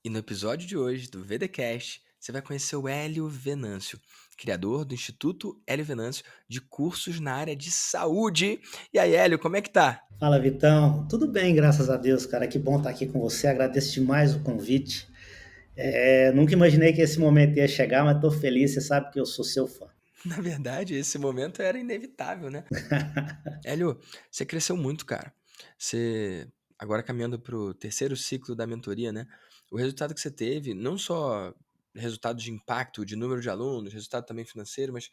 E no episódio de hoje do VDcast, você vai conhecer o Hélio Venâncio, criador do Instituto Hélio Venâncio de cursos na área de saúde. E aí, Hélio, como é que tá? Fala, Vitão. Tudo bem, graças a Deus, cara. Que bom estar aqui com você. Agradeço demais o convite. Nunca imaginei que esse momento ia chegar, mas estou feliz. Você sabe que eu sou seu fã. Na verdade, esse momento era inevitável, né? Hélio, você cresceu muito, cara. Você, agora caminhando para o terceiro ciclo da mentoria, né? O resultado que você teve, não só resultado de impacto, de número de alunos, resultado também financeiro, mas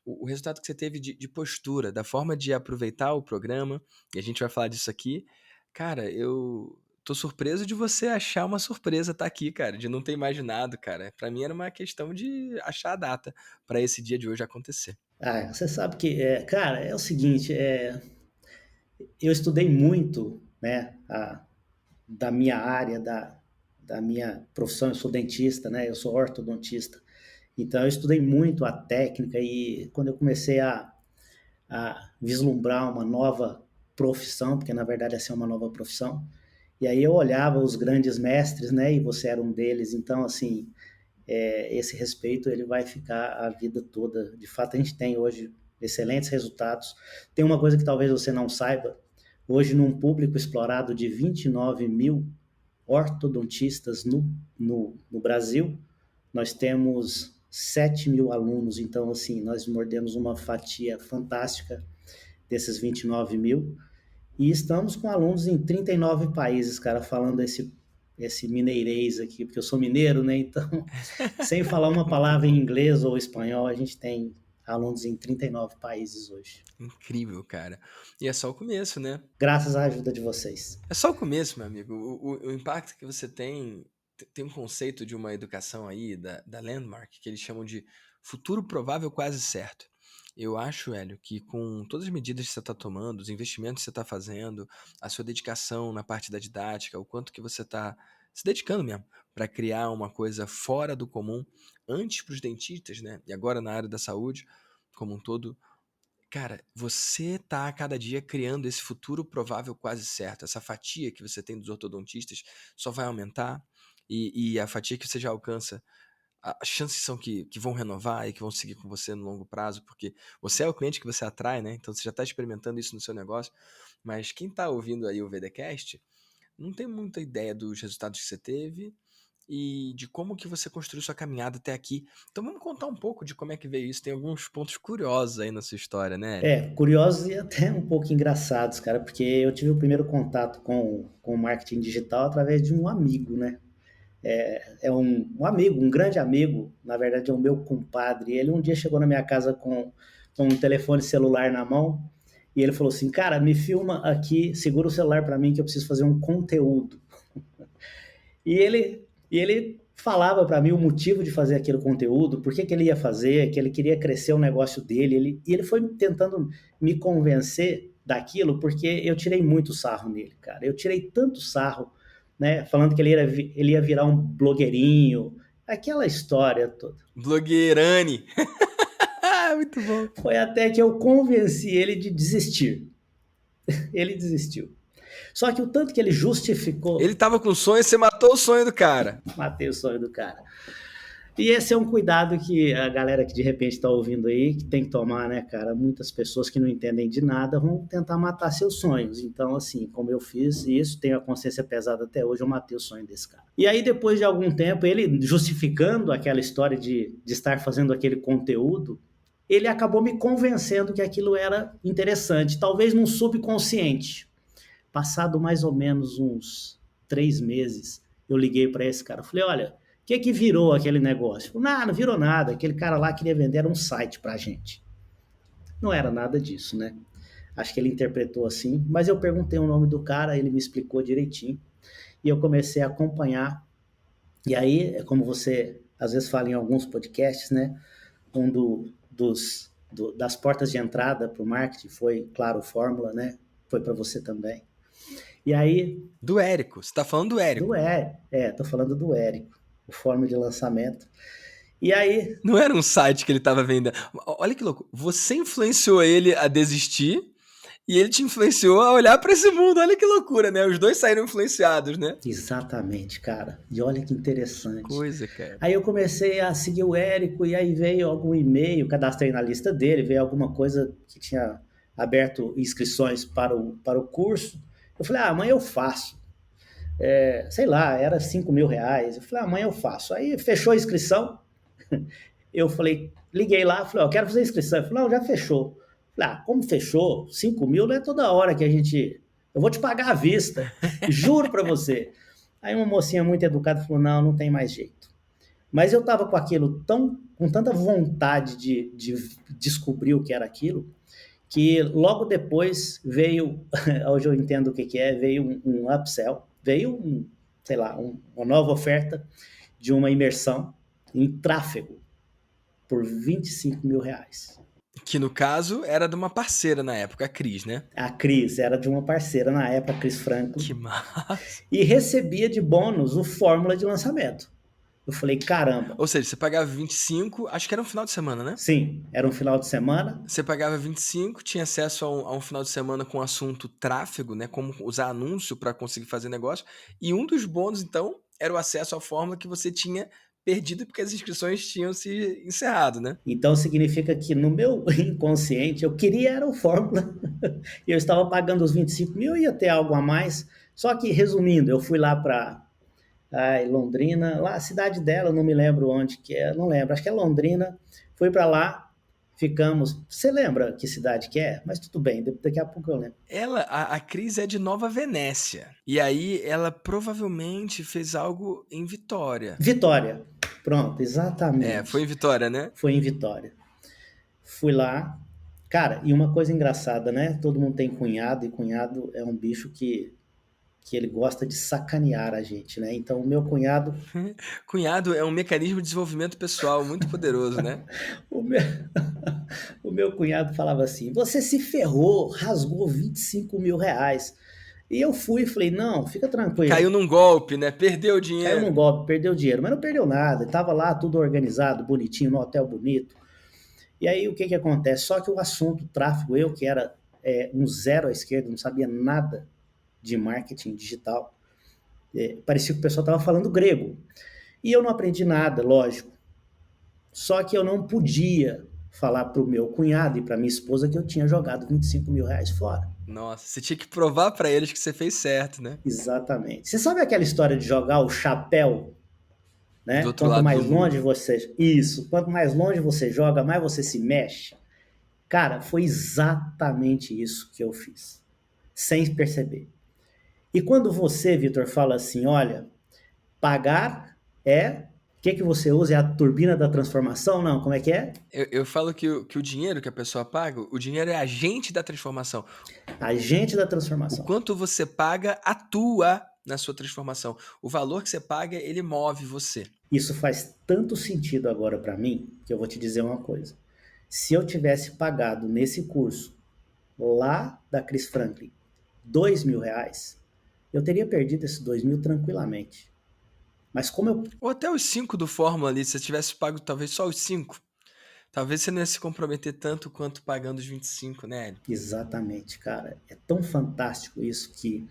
o resultado que você teve de postura, da forma de aproveitar o programa, e a gente vai falar disso aqui. Cara, eu tô surpreso de você achar uma surpresa estar aqui, cara, de não ter imaginado, cara. Pra mim era uma questão de achar a data pra esse dia de hoje acontecer. Você sabe que, cara, é o seguinte, eu estudei muito, né, da minha área, da minha profissão. Eu sou dentista, né, eu sou ortodontista. Então, eu estudei muito a técnica e quando eu comecei a vislumbrar uma nova profissão, porque na verdade essa é uma nova profissão. E aí eu olhava os grandes mestres, né? E você era um deles. Então, assim, esse respeito ele vai ficar a vida toda. De fato, a gente tem hoje excelentes resultados. Tem uma coisa que talvez você não saiba. Hoje, num público explorado de 29 mil ortodontistas no Brasil, nós temos 7 mil alunos. Então, assim, nós mordemos uma fatia fantástica desses 29 mil. E estamos com alunos em 39 países, cara, falando esse mineirês aqui, porque eu sou mineiro, né? Então, sem falar uma palavra em inglês ou espanhol, a gente tem alunos em 39 países hoje. Incrível, cara. E é só o começo, né? Graças à ajuda de vocês. É só o começo, meu amigo. O impacto que você tem. Tem um conceito de uma educação aí, da Landmark, que eles chamam de futuro provável quase certo. Eu acho, Hélio, que com todas as medidas que você está tomando, os investimentos que você está fazendo, a sua dedicação na parte da didática, o quanto que você está se dedicando mesmo para criar uma coisa fora do comum, antes para os dentistas, né? E agora na área da saúde, como um todo, cara, você tá a cada dia criando esse futuro provável quase certo. Essa fatia que você tem dos ortodontistas só vai aumentar e a fatia que você já alcança, as chances são que vão renovar e que vão seguir com você no longo prazo, porque você é o cliente que você atrai, né? Então você já está experimentando isso no seu negócio. Mas quem está ouvindo aí o VDcast não tem muita ideia dos resultados que você teve e de como que você construiu sua caminhada até aqui. Então vamos contar um pouco de como é que veio isso. Tem alguns pontos curiosos aí na sua história, né, Hélio? Curiosos e até um pouco engraçados, cara, porque eu tive o primeiro contato com o marketing digital através de um amigo, né? Um amigo, um grande amigo, na verdade é o meu compadre. Ele um dia chegou na minha casa com um telefone celular na mão e ele falou assim: Cara, me filma aqui, segura o celular para mim que eu preciso fazer um conteúdo. E ele falava para mim o motivo de fazer aquele conteúdo, por que, que ele ia fazer, que ele queria crescer o negócio dele. E ele foi tentando me convencer daquilo, porque eu tirei muito sarro nele, cara. Eu tirei tanto sarro, né? Falando que ele ia virar um blogueirinho, aquela história toda. Blogueirani. Muito bom. Foi até que eu convenci ele de desistir. Ele desistiu. Só que o tanto que ele Ele justificou, tava com sonho, você matou o sonho do cara. matei o sonho do cara. E esse é um cuidado que a galera que de repente está ouvindo aí, que tem que tomar, né, cara? Muitas pessoas que não entendem de nada vão tentar matar seus sonhos. Então, assim, como eu fiz isso, tenho a consciência pesada até hoje, eu matei o sonho desse cara. E aí, depois de algum tempo, ele justificando aquela história de estar fazendo aquele conteúdo, ele acabou me convencendo que aquilo era interessante, talvez num subconsciente. Passado mais ou menos uns 3 meses, eu liguei para esse cara. Falei: Olha, o que virou aquele negócio? Falei: Não, não virou nada. Aquele cara lá queria vender um site para a gente. Não era nada disso, né? Acho que ele interpretou assim. Mas eu perguntei o nome do cara, ele me explicou direitinho. E eu comecei a acompanhar. E aí, é como você às vezes fala em alguns podcasts, né? Das portas de entrada para o marketing foi, claro, Fórmula, né? Foi para você também. E aí, Do Érico. Você tá falando do do Érico. tô falando do Érico, o Fórmula de Lançamento. E aí, Não era um site que ele tava vendendo. Olha que louco. Você influenciou ele a desistir E ele te influenciou a olhar para esse mundo. Olha que loucura, né? Os dois saíram influenciados, né? Exatamente, cara. E olha que Que interessante. coisa, cara. Aí eu comecei a seguir o Érico e aí veio algum e-mail, cadastrei na lista dele, veio alguma coisa que tinha aberto inscrições para o curso. Eu falei, amanhã eu faço. Sei lá, era R$ 5.000. Eu falei, amanhã eu faço. Aí fechou a inscrição. Eu falei, liguei lá, falei, quero fazer a inscrição. Ele falou, não, já fechou. Eu falei, como fechou? 5.000 não é toda hora que a gente. Eu vou te pagar à vista. Juro para você. Aí uma mocinha muito educada falou, não, não tem mais jeito. Mas eu estava com aquilo com tanta vontade de descobrir o que era aquilo, que logo depois veio, hoje eu entendo o que é, veio um upsell, veio sei lá, uma nova oferta de uma imersão em tráfego por R$ 25.000. Que no caso era de uma parceira na época, a Cris, né? A Cris era de uma parceira na época, a Cris Que Franklin, massa. e recebia de bônus o fórmula de lançamento. Eu falei, caramba. Ou seja, você pagava 25, acho que era um final de semana, né? Sim, era um final de semana. Você pagava 25, tinha acesso a um final de semana com o assunto tráfego, né? Como usar anúncio para conseguir fazer negócio. E um dos bônus, então, era o acesso à fórmula que você tinha perdido porque as inscrições tinham se encerrado, né? Então significa que no meu inconsciente eu queria era o fórmula. E eu estava pagando os 25.000, ia ter algo a mais. Só que, resumindo, eu fui lá para Londrina, lá a cidade dela, não me lembro onde que é, não lembro, acho que é Londrina. Fui para lá, ficamos. Você lembra que cidade que é? Mas tudo bem, daqui a pouco eu lembro. A Cris é de Nova Venécia. E aí ela provavelmente fez algo em Vitória. Vitória. Pronto, Foi exatamente. em Vitória, né? Foi em Vitória. Fui lá. Cara, e uma coisa engraçada, né? Todo mundo tem cunhado, e cunhado é um bicho que ele gosta de sacanear a gente, né? Então, o meu cunhado, Cunhado é um mecanismo de desenvolvimento pessoal muito poderoso, né? o meu, o meu cunhado falava assim: você se ferrou, rasgou R$ 25.000. E eu fui e falei: não, fica tranquilo. Caiu num golpe, né? Perdeu o Caiu num dinheiro. golpe, perdeu dinheiro, mas não perdeu nada. Estava lá tudo organizado, bonitinho, no hotel bonito. E aí o que que acontece? Só que o assunto tráfego, eu que era um zero à esquerda, não sabia nada de marketing digital, parecia que o pessoal estava falando grego. E eu não aprendi nada, lógico. Só que eu não podia falar para o meu cunhado e para minha esposa que eu tinha jogado R$ 25.000 fora. Nossa, você tinha que provar pra eles que você fez certo, né? Exatamente. Você sabe aquela história de jogar o chapéu, Do né? outro Quanto lado do mais longe mundo. você. Isso, quanto mais longe você joga, mais você se mexe. Cara, foi exatamente isso que eu fiz, sem perceber. E quando você, Vitor, fala assim, olha, pagar é. O que você usa? É a turbina da transformação? Não, como é que é? Eu falo que o dinheiro que a pessoa paga, o dinheiro é agente da transformação. Agente da O transformação. quanto você paga atua na sua transformação. O valor que você paga, ele move você. Isso faz tanto sentido agora para mim que eu vou te dizer uma coisa. Se eu tivesse pagado nesse curso lá da Chris Franklin R$ 2.000, eu teria perdido esses 2.000 tranquilamente. Mas como eu. Ou até os 5 do Fórmula ali, se você tivesse pago talvez só os 5, talvez você não ia se comprometer tanto quanto pagando os 25, né, Hélio? Exatamente, cara. É tão fantástico isso que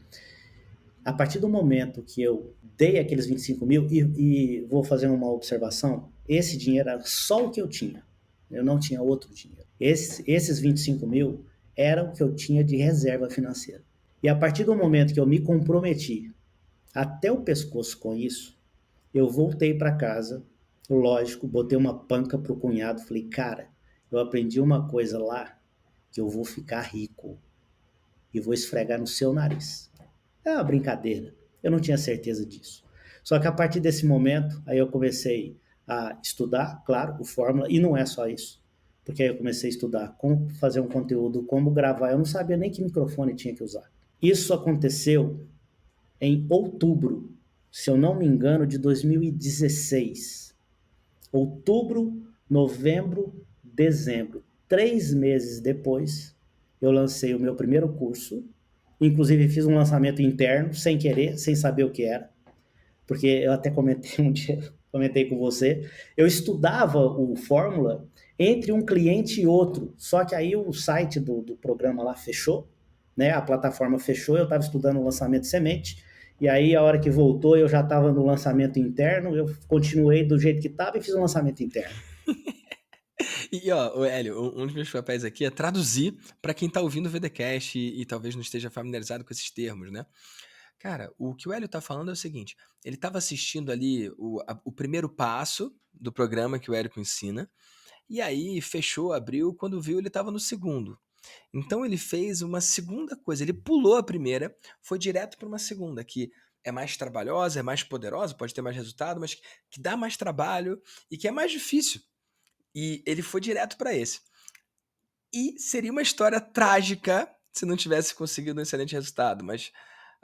a partir do momento que eu dei aqueles 25.000 e vou fazer uma observação, esse dinheiro era só o que eu tinha. Eu não tinha outro dinheiro. Esses 25.000 eram o que eu tinha de reserva financeira. E a partir do momento que eu me comprometi até o pescoço com isso, eu voltei para casa, lógico, botei uma panca pro cunhado, falei, cara, eu aprendi uma coisa lá que eu vou ficar rico e vou esfregar no seu nariz. É uma brincadeira, eu não tinha certeza disso. Só que a partir desse momento, aí eu comecei a estudar, claro, o Fórmula, e não é só isso. Porque aí eu comecei a estudar como fazer um conteúdo, como gravar, eu não sabia nem que microfone tinha que usar. Isso aconteceu em outubro, se eu não me engano, de 2016. Outubro, novembro, dezembro. 3 meses depois, eu lancei o meu primeiro curso. Inclusive, fiz um lançamento interno, sem querer, sem saber o que era. Porque eu até comentei um dia, comentei com você, eu estudava o Fórmula entre um cliente e outro. Só que aí o site do programa lá fechou. né? A plataforma fechou, eu estava estudando o lançamento de semente, e aí a hora que voltou eu já estava no lançamento interno, eu continuei do jeito que estava e fiz um lançamento interno. E ó, o Hélio, um dos meus papéis aqui é traduzir para quem tá ouvindo o VDcast e talvez não esteja familiarizado com esses termos, né? Cara, o que o Hélio tá falando é o seguinte: ele estava assistindo ali o primeiro passo do programa que o Érico ensina, e aí fechou, abriu, quando viu ele estava no segundo. Então ele fez uma segunda coisa, ele pulou a primeira, foi direto para uma segunda, que é mais trabalhosa, é mais poderosa, pode ter mais resultado, mas que dá mais trabalho e que é mais difícil. E ele foi direto para esse. E seria uma história trágica se não tivesse conseguido um excelente resultado, mas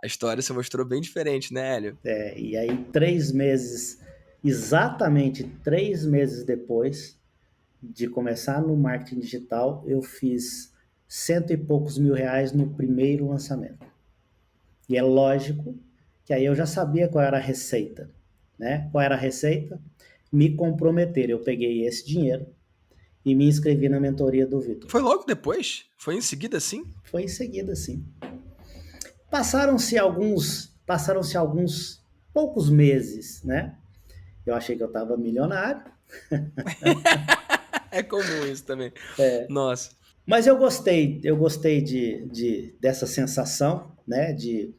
a história se mostrou bem diferente, né, Hélio? E aí 3 meses, exatamente 3 meses depois de começar no marketing digital, eu fiz cento e poucos mil reais no primeiro lançamento. E é lógico que aí eu já sabia qual era a receita, né? Qual era a receita? Me comprometer. Eu peguei esse dinheiro e me inscrevi na mentoria do Vitor. Foi logo depois? Foi em seguida assim? Foi em seguida, sim. Passaram-se alguns poucos meses, né? Eu achei que eu estava milionário, É comum isso também. Nossa. mas eu gostei dessa sensação, né? De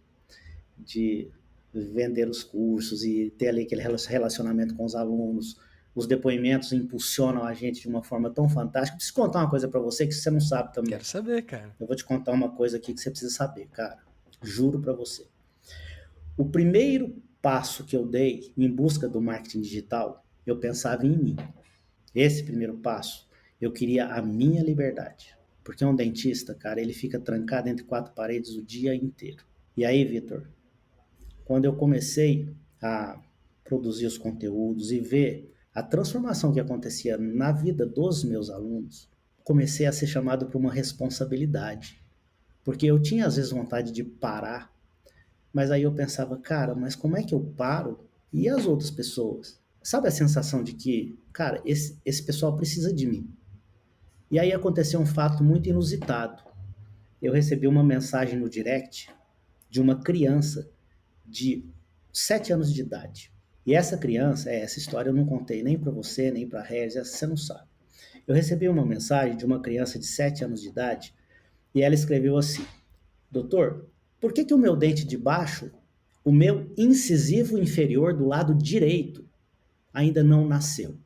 vender os cursos e ter ali aquele relacionamento com os alunos. Os depoimentos impulsionam a gente de uma forma tão fantástica. Preciso contar uma coisa para você que você não sabe também. Quero saber, cara. Eu vou te contar uma coisa aqui que você precisa saber, cara. Juro para você. O primeiro passo que eu dei em busca do marketing digital, eu pensava em mim. Esse primeiro passo, eu queria a minha liberdade. Porque um dentista, cara, ele fica trancado entre quatro paredes o dia inteiro. E aí, Vitor, quando eu comecei a produzir os conteúdos e ver a transformação que acontecia na vida dos meus alunos, comecei a ser chamado para uma responsabilidade. Porque eu tinha às vezes vontade de parar, mas aí eu pensava, cara, mas como é que eu paro? E as outras pessoas? Sabe a sensação de que, cara, esse pessoal precisa de mim? E aí aconteceu um fato muito inusitado. Eu recebi uma mensagem no direct de uma criança de 7 anos de idade. E essa criança, essa história eu não contei nem para você, nem para a Regis, essa você não sabe. Eu recebi uma mensagem de uma criança de 7 anos de idade e ela escreveu assim: Doutor, por que o meu dente de baixo, o meu incisivo inferior do lado direito, ainda não nasceu?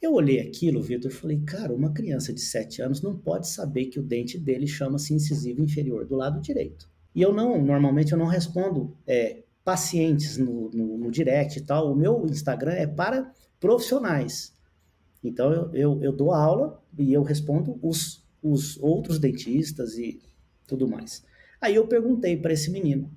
Eu olhei aquilo, Vitor, e falei, cara, uma criança de 7 anos não pode saber que o dente dele chama-se incisivo inferior do lado direito. E normalmente eu não respondo pacientes no direct e tal. O meu Instagram é para profissionais. Então eu dou aula e eu respondo os outros dentistas e tudo mais. Aí eu perguntei para esse menino,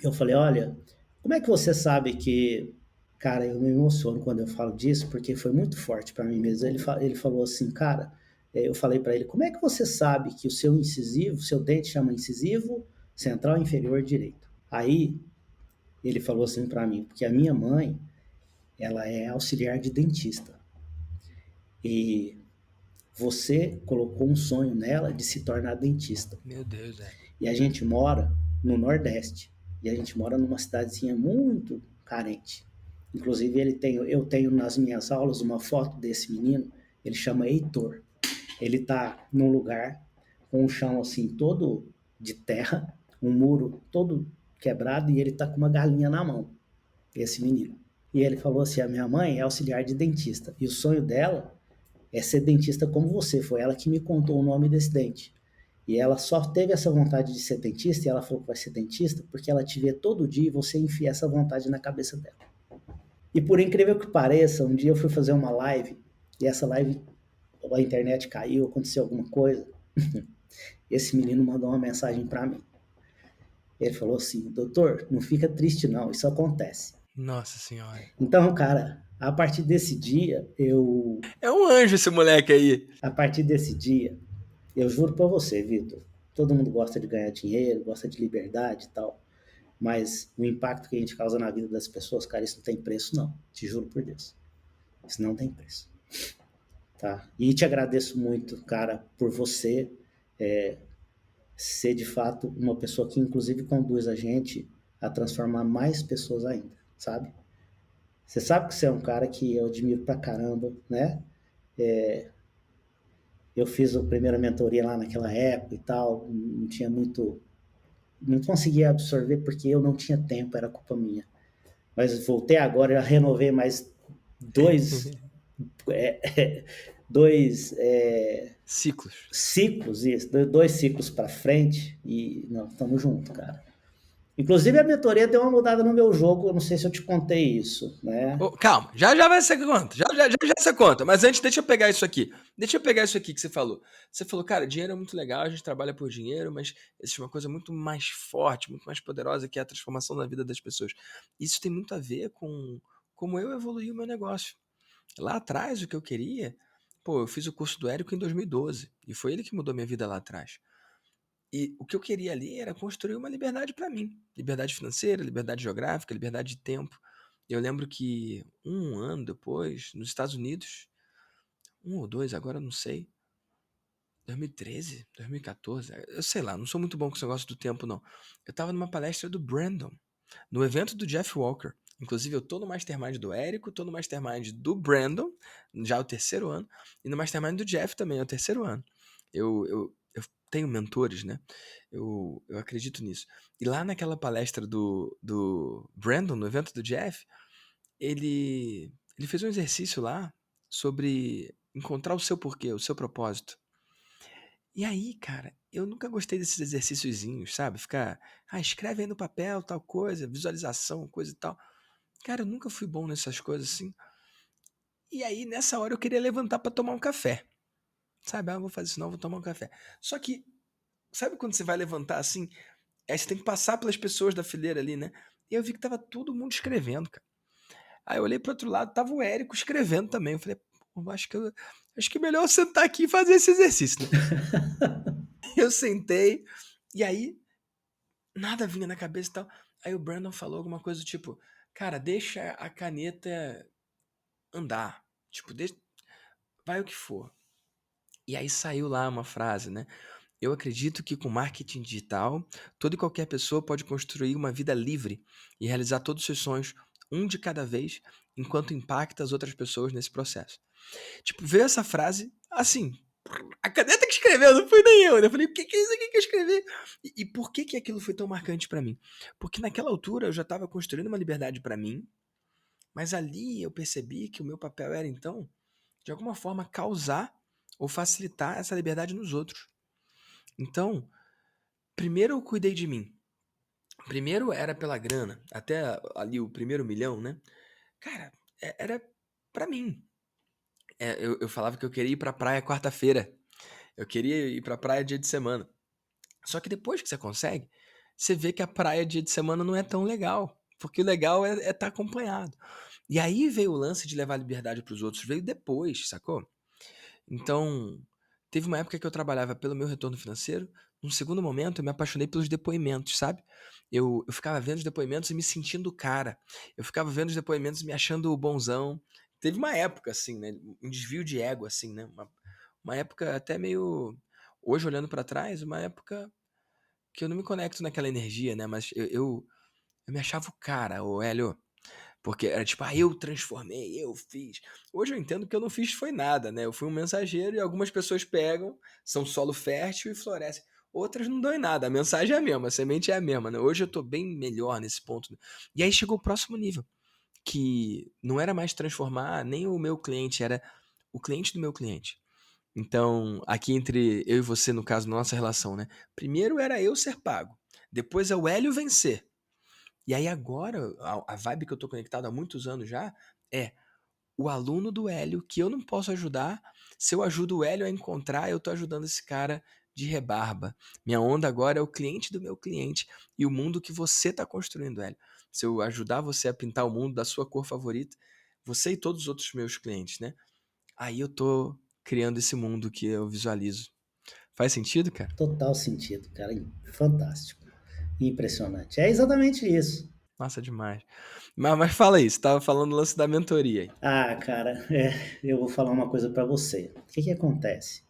eu falei, olha, como é que você sabe que... Cara, eu me emociono quando eu falo disso, porque foi muito forte para mim mesmo. Ele falou assim, cara, eu falei para ele, como é que você sabe que o seu incisivo, seu dente chama incisivo central inferior direito? Aí ele falou assim para mim, porque a minha mãe, ela é auxiliar de dentista. E você colocou um sonho nela de se tornar dentista. Meu Deus, velho. E a gente mora no Nordeste. E a gente mora numa cidadezinha muito carente. Inclusive, eu tenho nas minhas aulas uma foto desse menino. Ele chama Heitor. Ele tá num lugar com um chão assim todo de terra, um muro todo quebrado e ele tá com uma galinha na mão, esse menino. E ele falou assim: a minha mãe é auxiliar de dentista e o sonho dela é ser dentista como você. Foi ela que me contou o nome desse dente. E ela só teve essa vontade de ser dentista, e ela falou que vai ser dentista, porque ela te vê todo dia e você enfia essa vontade na cabeça dela. E por incrível que pareça, um dia eu fui fazer uma live, e essa live, a internet caiu, aconteceu alguma coisa. Esse menino mandou uma mensagem para mim. Ele falou assim, doutor, não fica triste não, isso acontece. Nossa senhora. Então, cara, a partir desse dia, É um anjo esse moleque aí. eu juro pra você, Vitor, todo mundo gosta de ganhar dinheiro, gosta de liberdade e tal, mas o impacto que a gente causa na vida das pessoas, cara, isso não tem preço não, te juro por Deus. Isso não tem preço, tá? E te agradeço muito, cara, por você ser de fato uma pessoa que inclusive conduz a gente a transformar mais pessoas ainda, sabe? Você sabe que você é um cara que eu admiro pra caramba, né? Eu fiz a primeira mentoria lá naquela época e tal, não tinha muito, não conseguia absorver porque eu não tinha tempo, era culpa minha. Mas voltei agora, já renovei mais dois, é, dois Ciclos. ciclos, isso, dois ciclos para frente e não, estamos juntos, cara. Inclusive a mentoria deu uma mudada no meu jogo, eu não sei se eu te contei isso, né? Ô, calma, já já vai ser conta. Já você conta. Mas antes, deixa eu pegar isso aqui. Deixa eu pegar isso aqui que você falou. Você falou, cara, dinheiro é muito legal, a gente trabalha por dinheiro, mas existe uma coisa muito mais forte, muito mais poderosa, que é a transformação da vida das pessoas. Isso tem muito a ver com como eu evoluí o meu negócio. Lá atrás, o que eu queria, pô, eu fiz o curso do Érico em 2012, e foi ele que mudou minha vida lá atrás. E o que eu queria ali era construir uma liberdade para mim. Liberdade financeira, liberdade geográfica, liberdade de tempo. Eu lembro que um ano depois, nos Estados Unidos, um ou dois, agora eu não sei, 2013, 2014, eu sei lá, não sou muito bom com esse negócio do tempo, não. Eu tava numa palestra do Brandon, no evento do Jeff Walker. Inclusive, eu tô no Mastermind do Érico, tô no Mastermind do Brandon, já é o terceiro ano, e no Mastermind do Jeff também, é o terceiro ano. Eu tenho mentores, né? Eu acredito nisso. E lá naquela palestra do Brandon, no evento do Jeff, ele fez um exercício lá sobre encontrar o seu porquê, o seu propósito. E aí, cara, eu nunca gostei desses exercíciozinhos, sabe? Ficar, escreve aí no papel, tal coisa, visualização, coisa e tal. Cara, eu nunca fui bom nessas coisas assim. E aí, nessa hora, eu queria levantar pra tomar um café. Sabe? Ah, eu vou fazer isso não, vou tomar um café. Só que, sabe quando você vai levantar assim? Aí você tem que passar pelas pessoas da fileira ali, né? E eu vi que tava todo mundo escrevendo, cara. Aí eu olhei pro outro lado, tava o Érico escrevendo também. Eu falei, pô, acho que é melhor eu sentar aqui e fazer esse exercício, né? Eu sentei, e aí nada vinha na cabeça e tal. Aí o Brandon falou alguma coisa do tipo, cara, deixa a caneta andar. Tipo, deixa, vai o que for. E aí saiu lá uma frase, né? Eu acredito que com marketing digital, toda e qualquer pessoa pode construir uma vida livre e realizar todos os seus sonhos, um de cada vez, enquanto impacta as outras pessoas nesse processo. Tipo, veio essa frase assim, a caneta que escreveu, não fui nem eu. Eu falei, o que é isso aqui que eu escrevi? E por que que aquilo foi tão marcante pra mim? Porque naquela altura eu já estava construindo uma liberdade pra mim, mas ali eu percebi que o meu papel era então, de alguma forma, causar ou facilitar essa liberdade nos outros. Então, primeiro eu cuidei de mim. Primeiro era pela grana, até ali o primeiro milhão, né? Cara, era pra mim. Eu falava que eu queria ir pra praia quarta-feira. Eu queria ir pra praia dia de semana. Só que depois que você consegue, você vê que a praia dia de semana não é tão legal. Porque o legal é estar acompanhado. E aí veio o lance de levar liberdade para os outros, veio depois, sacou? Então, teve uma época que eu trabalhava pelo meu retorno financeiro. Num segundo momento, eu me apaixonei pelos depoimentos, sabe? Eu ficava vendo os depoimentos e me sentindo o cara. Eu ficava vendo os depoimentos e me achando o bonzão. Teve uma época, assim, né? Um desvio de ego, assim, né? Uma época até meio. Hoje, olhando pra trás, uma época que eu não me conecto naquela energia, né? Mas eu me achava o cara, o Hélio. Porque era tipo, eu transformei, eu fiz. Hoje eu entendo que eu não fiz foi nada, né? Eu fui um mensageiro e algumas pessoas pegam, são solo fértil e florescem. Outras não dão em nada, a mensagem é a mesma, a semente é a mesma, né? Hoje eu tô bem melhor nesse ponto, né? E aí chegou o próximo nível, que não era mais transformar nem o meu cliente, era o cliente do meu cliente. Então, aqui entre eu e você, no caso, nossa relação, né? Primeiro era eu ser pago, depois é o Hélio vencer. E aí agora, a vibe que eu tô conectado há muitos anos já é o aluno do Hélio que eu não posso ajudar. Se eu ajudo o Hélio a encontrar, eu tô ajudando esse cara de rebarba. Minha onda agora é o cliente do meu cliente e o mundo que você tá construindo, Hélio. Se eu ajudar você a pintar o mundo da sua cor favorita, você e todos os outros meus clientes, né? Aí eu tô criando esse mundo que eu visualizo. Faz sentido, cara? Total sentido, cara. Fantástico. Impressionante. É exatamente isso. Massa demais. Mas fala aí, você tava falando do lance da mentoria aí. Ah, cara, eu vou falar uma coisa para você. O que que acontece?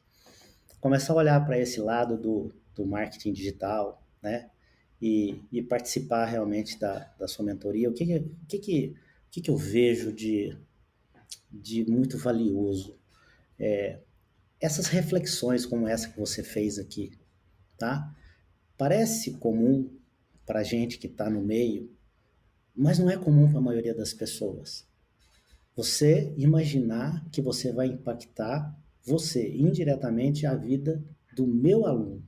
Começar a olhar para esse lado do do marketing digital, né? E participar realmente da sua mentoria. O que eu vejo de muito valioso? Essas reflexões como essa que você fez aqui, tá? Parece comum para a gente que está no meio, mas não é comum para a maioria das pessoas. Você imaginar que você vai impactar você indiretamente a vida do meu aluno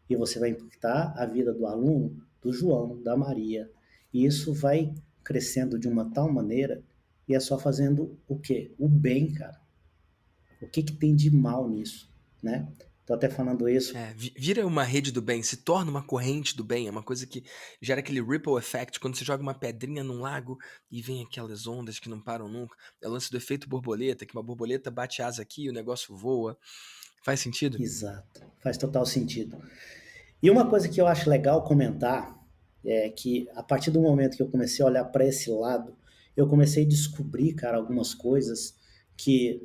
e você vai impactar a vida do aluno do João, da Maria. E isso vai crescendo de uma tal maneira e é só fazendo o quê? O bem, cara. O que que tem de mal nisso, né? Tô até falando isso. Vira uma rede do bem, se torna uma corrente do bem, é uma coisa que gera aquele ripple effect, quando você joga uma pedrinha num lago e vem aquelas ondas que não param nunca. É o lance do efeito borboleta, que uma borboleta bate asa aqui e o negócio voa. Faz sentido? Exato, faz total sentido. E uma coisa que eu acho legal comentar é que a partir do momento que eu comecei a olhar para esse lado, eu comecei a descobrir, cara, algumas coisas que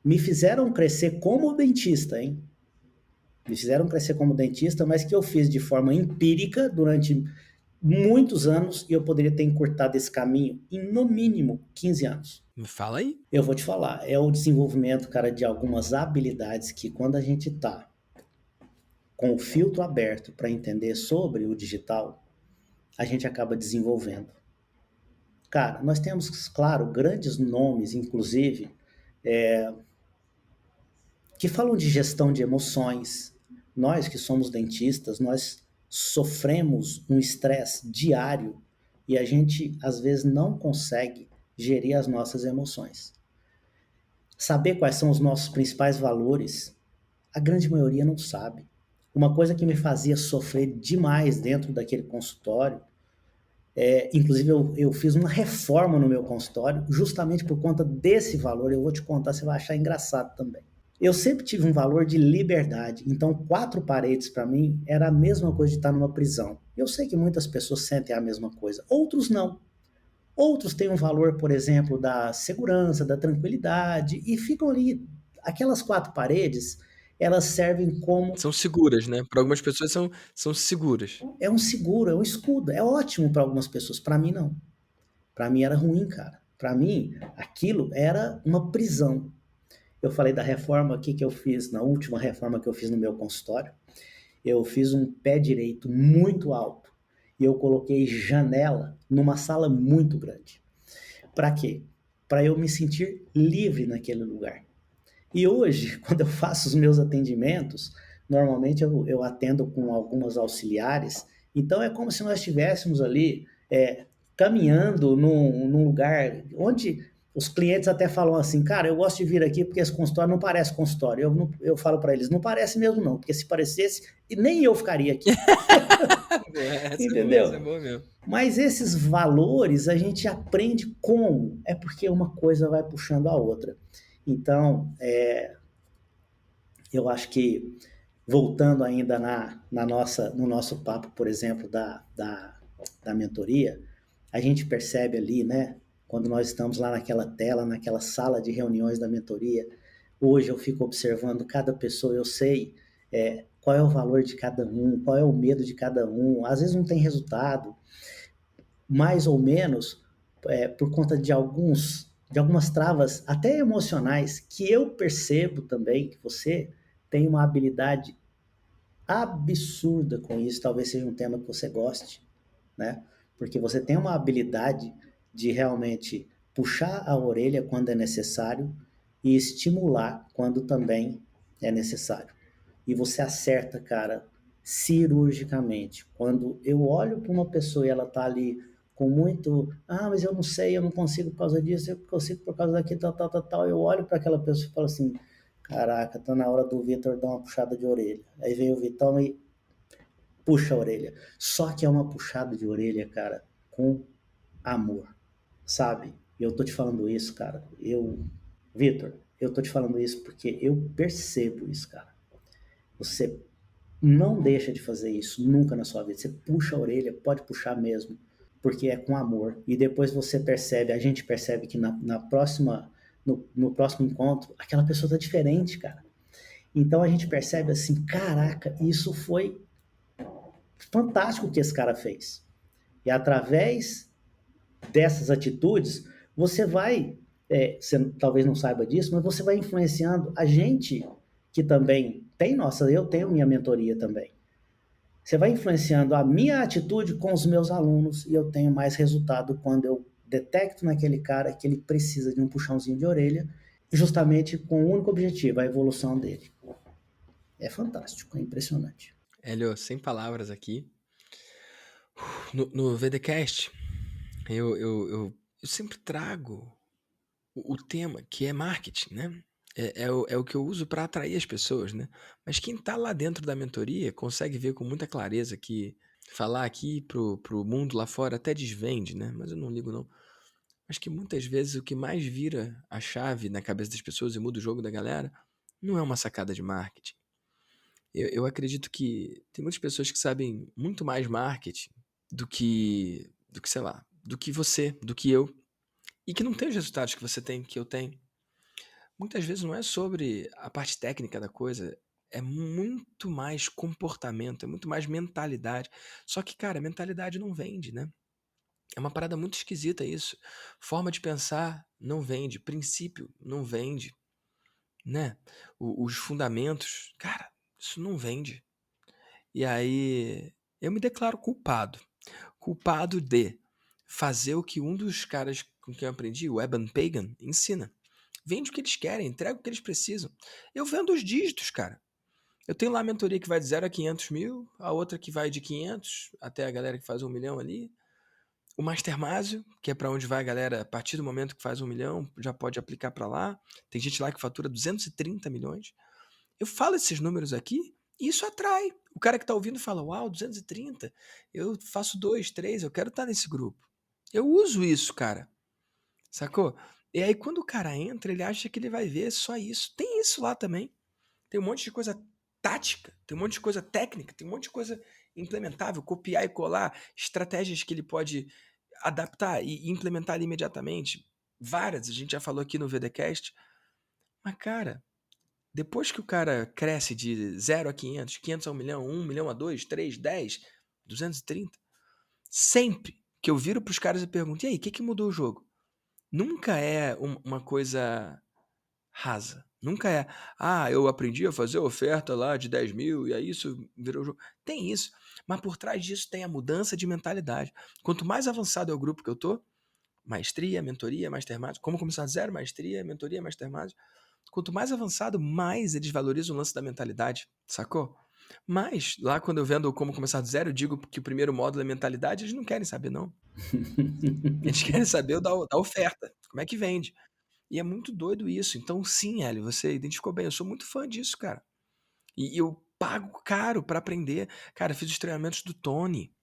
me fizeram crescer como dentista, hein? Me fizeram crescer como dentista, mas que eu fiz de forma empírica durante muitos anos e eu poderia ter encurtado esse caminho em no mínimo 15 anos. Me fala aí. Eu vou te falar, é o desenvolvimento, cara, de algumas habilidades que quando a gente tá com o filtro aberto para entender sobre o digital, a gente acaba desenvolvendo. Cara, nós temos, claro, grandes nomes, inclusive, que falam de gestão de emoções. Nós que somos dentistas, nós sofremos um estresse diário e a gente, às vezes, não consegue gerir as nossas emoções. Saber quais são os nossos principais valores, a grande maioria não sabe. Uma coisa que me fazia sofrer demais dentro daquele consultório, inclusive eu fiz uma reforma no meu consultório justamente por conta desse valor. Eu vou te contar, você vai achar engraçado também. Eu sempre tive um valor de liberdade, então 4 paredes para mim era a mesma coisa de estar numa prisão. Eu sei que muitas pessoas sentem a mesma coisa, outros não. Outros têm um valor, por exemplo, da segurança, da tranquilidade e ficam ali. Aquelas 4 paredes, elas servem como São seguras, né? Para algumas pessoas são seguras. é um seguro, é um escudo. É ótimo para algumas pessoas, para mim não. Para mim era ruim, cara. Para mim, aquilo era uma prisão. Eu falei da reforma aqui que eu fiz, na última reforma que eu fiz no meu consultório. Eu fiz um pé direito muito alto e eu coloquei janela numa sala muito grande. Para quê? Para eu me sentir livre naquele lugar. E hoje, quando eu faço os meus atendimentos, normalmente eu atendo com algumas auxiliares, então é como se nós estivéssemos ali caminhando num lugar onde os clientes até falam assim, cara, eu gosto de vir aqui porque esse consultório não parece consultório. Eu falo para eles, não parece mesmo não, porque se parecesse, nem eu ficaria aqui. Essa é boa, essa é Entendeu? boa mesmo. Mas esses valores a gente aprende como? É porque uma coisa vai puxando a outra. Então, eu acho que, voltando ainda no nosso papo, por exemplo, da mentoria, a gente percebe ali, né, quando nós estamos lá naquela tela, naquela sala de reuniões da mentoria, hoje eu fico observando cada pessoa, eu sei qual é o valor de cada um, qual é o medo de cada um, às vezes não tem resultado, mais ou menos por conta de algumas travas até emocionais que eu percebo também que você tem uma habilidade absurda com isso, talvez seja um tema que você goste, né? Porque você tem uma habilidade de realmente puxar a orelha quando é necessário e estimular quando também é necessário. E você acerta, cara, cirurgicamente. Quando eu olho para uma pessoa e ela tá ali com muito, mas eu não sei, eu não consigo por causa disso, eu consigo por causa daquilo, tal, tal, tal, tal. Eu olho para aquela pessoa e falo assim, caraca, tá na hora do Vitor dar uma puxada de orelha. Aí vem o Vitão e puxa a orelha. Só que é uma puxada de orelha, cara, com amor, sabe? Eu tô te falando isso, cara. Vitor, eu tô te falando isso porque eu percebo isso, cara. Você não deixa de fazer isso nunca na sua vida. Você puxa a orelha, pode puxar mesmo, porque é com amor. E depois você percebe, a gente percebe que no próximo encontro, aquela pessoa tá diferente, cara. Então a gente percebe assim, caraca, isso foi fantástico o que esse cara fez. E através dessas atitudes, você vai, você talvez não saiba disso, mas você vai influenciando a gente que também tem, nossa, eu tenho minha mentoria também. Você vai influenciando a minha atitude com os meus alunos e eu tenho mais resultado quando eu detecto naquele cara que ele precisa de um puxãozinho de orelha, justamente com o único objetivo, a evolução dele. É fantástico, é impressionante. Hélio, sem palavras aqui. No VDcast, eu sempre trago o tema que é marketing, né? É o que eu uso para atrair as pessoas, né? Mas quem tá lá dentro da mentoria consegue ver com muita clareza que falar aqui pro mundo lá fora até desvende, né? Mas eu não ligo não. Mas que muitas vezes o que mais vira a chave na cabeça das pessoas e muda o jogo da galera não é uma sacada de marketing. Eu acredito que tem muitas pessoas que sabem muito mais marketing do que, sei lá, do que você, do que eu, e que não tem os resultados que você tem, que eu tenho. Muitas vezes não é sobre a parte técnica da coisa, é muito mais comportamento, é muito mais mentalidade. Só que, cara, mentalidade não vende, né? É uma parada muito esquisita isso. Forma de pensar não vende, princípio não vende, né? Os fundamentos, cara, isso não vende. E aí eu me declaro culpado. Culpado de fazer o que um dos caras com quem eu aprendi, o Eban Pagan, ensina. Vende o que eles querem, entrega o que eles precisam. Eu vendo os dígitos, cara. Eu tenho lá a mentoria que vai de 0 a 500 mil, a outra que vai de 500 até a galera que faz 1 milhão ali. O Mastermásio, que é para onde vai a galera a partir do momento que faz 1 milhão, já pode aplicar para lá. Tem gente lá que fatura 230 milhões. Eu falo esses números aqui e isso atrai. O cara que tá ouvindo fala: Uau, 230, eu faço 2, 3, eu quero estar nesse grupo. Eu uso isso, cara. Sacou? E aí, quando o cara entra, ele acha que ele vai ver só isso. Tem isso lá também. Tem um monte de coisa tática, tem um monte de coisa técnica, tem um monte de coisa implementável, copiar e colar, estratégias que ele pode adaptar e implementar ali imediatamente. Várias, a gente já falou aqui no VDcast. Mas, cara, depois que o cara cresce de 0 a 500, 500 a 1 milhão, 1 milhão a 2, 3, 10, 230, sempre que eu viro pros caras e pergunto: e aí, o que mudou o jogo? Nunca é uma coisa rasa. Nunca é, eu aprendi a fazer oferta lá de 10 mil e aí isso virou jogo. Tem isso, mas por trás disso tem a mudança de mentalidade. Quanto mais avançado é o grupo que eu tô, maestria, mentoria, mastermind, como começar do zero, maestria, mentoria, mastermind, quanto mais avançado, mais eles valorizam o lance da mentalidade, sacou? Mas, lá quando eu vendo como começar do zero, eu digo que o primeiro módulo é mentalidade, eles não querem saber, não. Eles querem saber da oferta, como é que vende. E é muito doido isso. Então, sim, Hélio, você identificou bem. Eu sou muito fã disso, cara. E eu pago caro pra aprender. Cara, eu fiz os treinamentos do Tony.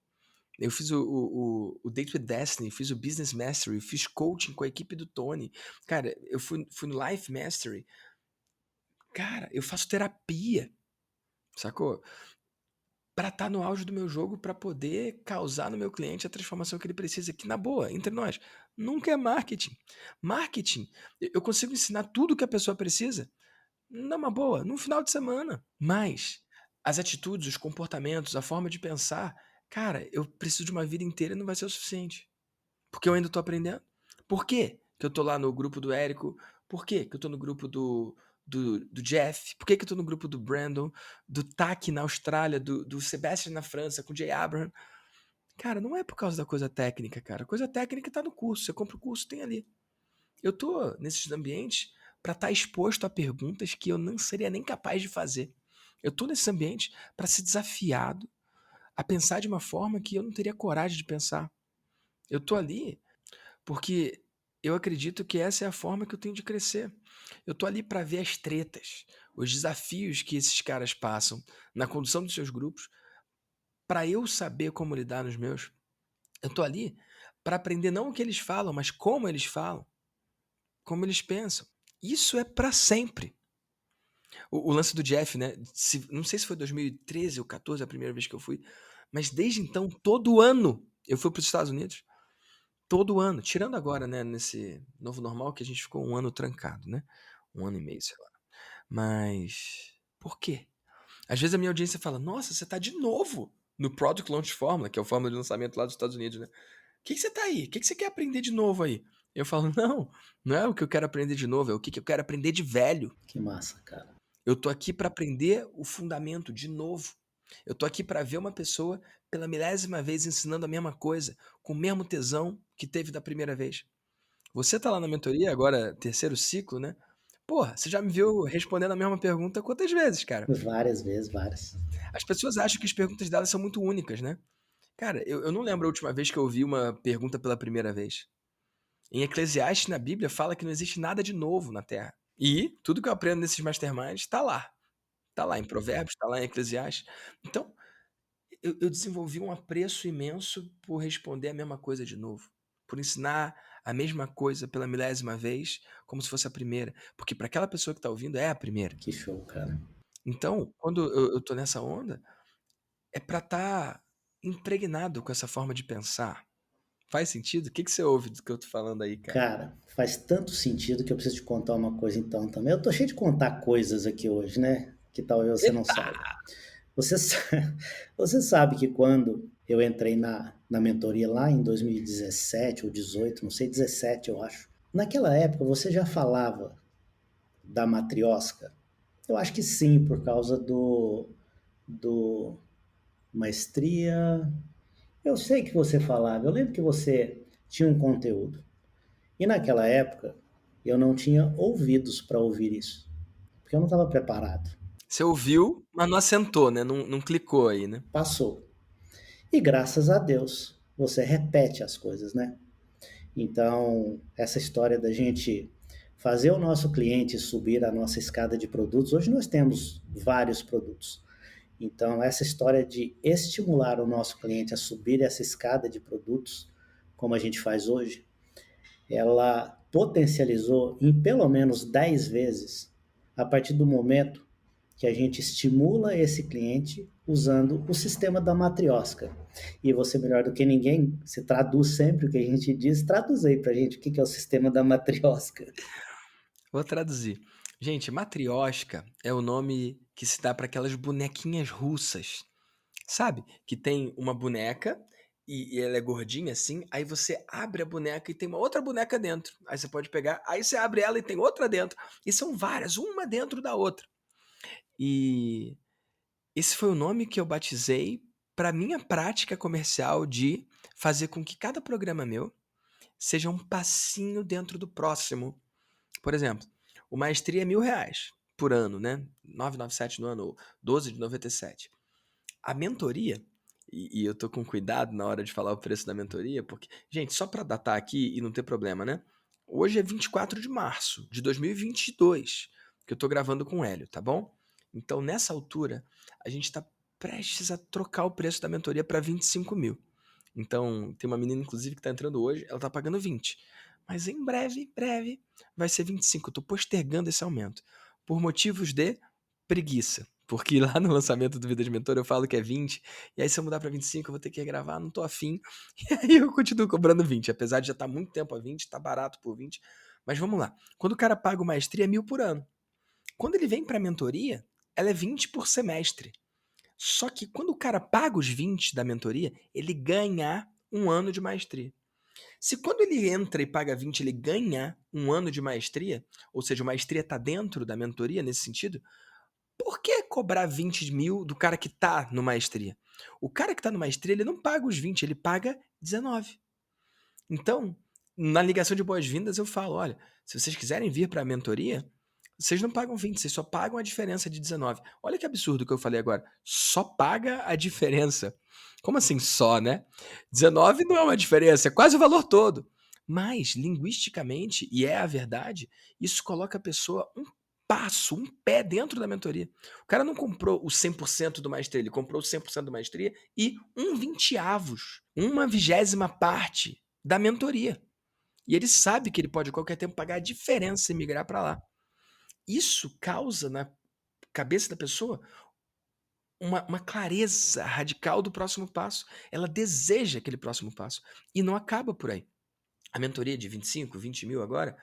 Eu fiz o Date with Destiny, fiz o Business Mastery, fiz coaching com a equipe do Tony. Cara, eu fui no Life Mastery. Cara, eu faço terapia, sacou? Pra estar no auge do meu jogo, pra poder causar no meu cliente a transformação que ele precisa. Que, na boa, entre nós, nunca é marketing. Marketing, eu consigo ensinar tudo o que a pessoa precisa numa boa, num final de semana. Mas as atitudes, os comportamentos, a forma de pensar, cara, eu preciso de uma vida inteira e não vai ser o suficiente. Porque eu ainda tô aprendendo. Por quê que eu tô lá no grupo do Érico? Por quê que eu tô no grupo do Jeff? Por que que eu tô no grupo do Brandon, do Taki na Austrália, do Sebastian na França, com o Jay Abraham? Cara, não é por causa da coisa técnica, cara. A coisa técnica tá no curso. Você compra o curso, tem ali. Eu tô nesses ambientes para estar exposto a perguntas que eu não seria nem capaz de fazer. Eu tô nesse ambiente para ser desafiado a pensar de uma forma que eu não teria coragem de pensar. Eu tô ali porque eu acredito que essa é a forma que eu tenho de crescer. Eu tô ali para ver as tretas, os desafios que esses caras passam na condução dos seus grupos, para eu saber como lidar nos meus. Eu tô ali para aprender não o que eles falam, mas como eles falam, como eles pensam. Isso é para sempre. O lance do Jeff, né? Não sei se foi 2013 ou 14 a primeira vez que eu fui, mas desde então, todo ano, eu fui para os Estados Unidos. Todo ano. Tirando agora, né? Nesse novo normal que a gente ficou um ano trancado, né? 1 ano e meio, sei lá. Mas, Por quê? Às vezes a minha audiência fala: Nossa, você tá de novo no Product Launch Formula, que é o fórmula de lançamento lá dos Estados Unidos, né? Que você tá aí? O que você quer aprender de novo aí? Eu falo: Não, não é o que eu quero aprender de novo, é o que eu quero aprender de velho. Que massa, cara. Eu tô aqui para aprender o fundamento de novo. Eu tô aqui para ver uma pessoa pela milésima vez ensinando a mesma coisa, com o mesmo tesão que teve da primeira vez. Você tá lá na mentoria, agora terceiro ciclo, né? Porra, você já me viu respondendo a mesma pergunta quantas vezes, cara? Várias vezes, várias. As pessoas acham que as perguntas delas são muito únicas, né? Cara, eu não lembro a última vez que eu ouvi uma pergunta pela primeira vez. Em Eclesiastes, na Bíblia, fala que não existe nada de novo na Terra. E tudo que eu aprendo nesses masterminds está lá. Está lá em Provérbios, está lá em Eclesiastes. Então, eu desenvolvi um apreço imenso por responder a mesma coisa de novo. Por ensinar a mesma coisa pela milésima vez, como se fosse a primeira. Porque para aquela pessoa que está ouvindo, é a primeira. Que show, cara. Então, quando eu tô nessa onda, é para estar impregnado com essa forma de pensar. Faz sentido? O que você ouve do que eu tô falando aí, cara? Cara, faz tanto sentido que eu preciso te contar uma coisa então também. Eu tô cheio de contar coisas aqui hoje, né? Que talvez você não Eita! saiba. Você, você sabe que quando eu entrei na mentoria lá em 2017 ou 18, não sei, 17 eu acho. Naquela época você já falava da matriosca? Eu acho que sim, por causa do maestria. Eu sei que você falava, eu lembro que você tinha um conteúdo. E naquela época eu não tinha ouvidos para ouvir isso, porque eu não estava preparado. Você ouviu, mas não assentou, né? Não clicou aí, né? Passou. E graças a Deus você repete as coisas, né? Então, essa história da gente fazer o nosso cliente subir a nossa escada de produtos, hoje nós temos vários produtos. Então, essa história de estimular o nosso cliente a subir essa escada de produtos, como a gente faz hoje, ela potencializou em pelo menos 10 vezes a partir do momento que a gente estimula esse cliente usando o sistema da matriosca. E você, melhor do que ninguém, se traduz sempre o que a gente diz, traduz aí pra gente o que é o sistema da matriosca. Vou traduzir. Gente, matrioshka é o nome que se dá para aquelas bonequinhas russas. Sabe? Que tem uma boneca e ela é gordinha assim, aí você abre a boneca e tem uma outra boneca dentro. Aí você pode pegar, aí você abre ela e tem outra dentro. E são várias, uma dentro da outra. E esse foi o nome que eu batizei para minha prática comercial de fazer com que cada programa meu seja um passinho dentro do próximo. Por exemplo, o Maestria é R$ 1.000 por ano, né? 997 no ano, 12 de 97. A mentoria, e eu tô com cuidado na hora de falar o preço da mentoria, porque, gente, só para datar aqui e não ter problema, né? Hoje é 24 de março de 2022 que eu tô gravando com o Hélio, tá bom? Então, nessa altura, a gente tá prestes a trocar o preço da mentoria para 25 mil. Então, tem uma menina, inclusive, que tá entrando hoje, ela tá pagando 20. Mas em breve, breve, vai ser 25. Eu tô postergando esse aumento. Por motivos de preguiça. Porque lá no lançamento do Vida de Mentor eu falo que é 20, e aí se eu mudar pra 25 eu vou ter que regravar, não tô afim. E aí eu continuo cobrando 20, apesar de já estar muito tempo a 20, tá barato por 20. Mas vamos lá. Quando o cara paga o maestria é 1.000 por ano. Quando ele vem pra mentoria, ela é 20 por semestre. Só que quando o cara paga os 20 da mentoria, ele ganha um ano de maestria. Se quando ele entra e paga 20, ele ganha um ano de maestria, ou seja, a maestria está dentro da mentoria nesse sentido, por que cobrar 20 mil do cara que tá no maestria? O cara que tá no maestria, ele não paga os 20, ele paga 19. Então, na ligação de boas-vindas, eu falo: olha, se vocês quiserem vir para a mentoria, vocês não pagam 20, vocês só pagam a diferença de 19. Olha que absurdo que eu falei agora. Só paga a diferença. Como assim só, né? 19 não é uma diferença, é quase o valor todo. Mas, linguisticamente, e é a verdade, isso coloca a pessoa um passo, um pé dentro da mentoria. O cara não comprou o 100% do maestria, ele comprou o 100% do maestria e um vinteavos, uma vigésima parte da mentoria. E ele sabe que ele pode a qualquer tempo pagar a diferença e migrar para lá. Isso causa na cabeça da pessoa uma clareza radical do próximo passo. Ela deseja aquele próximo passo. E não acaba por aí. A mentoria de 25, 20 mil agora,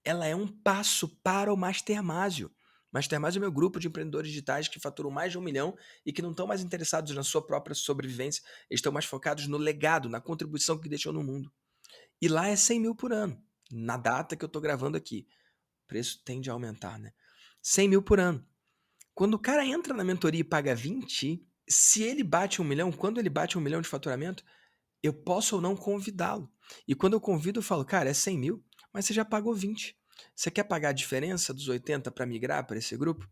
ela é um passo para o Mastermásio. Mastermind é o meu grupo de empreendedores digitais que faturam mais de 1 milhão e que não estão mais interessados na sua própria sobrevivência, eles estão mais focados no legado, na contribuição que deixou no mundo. E lá é 100 mil por ano, na data que eu tô gravando aqui. O preço tende a aumentar, né? 100 mil por ano. Quando o cara entra na mentoria e paga 20, se ele bate 1 milhão, quando ele bate 1 milhão de faturamento, eu posso ou não convidá-lo. E quando eu convido, eu falo, cara, é 100 mil, mas você já pagou 20. Você quer pagar a diferença dos 80 para migrar para esse grupo?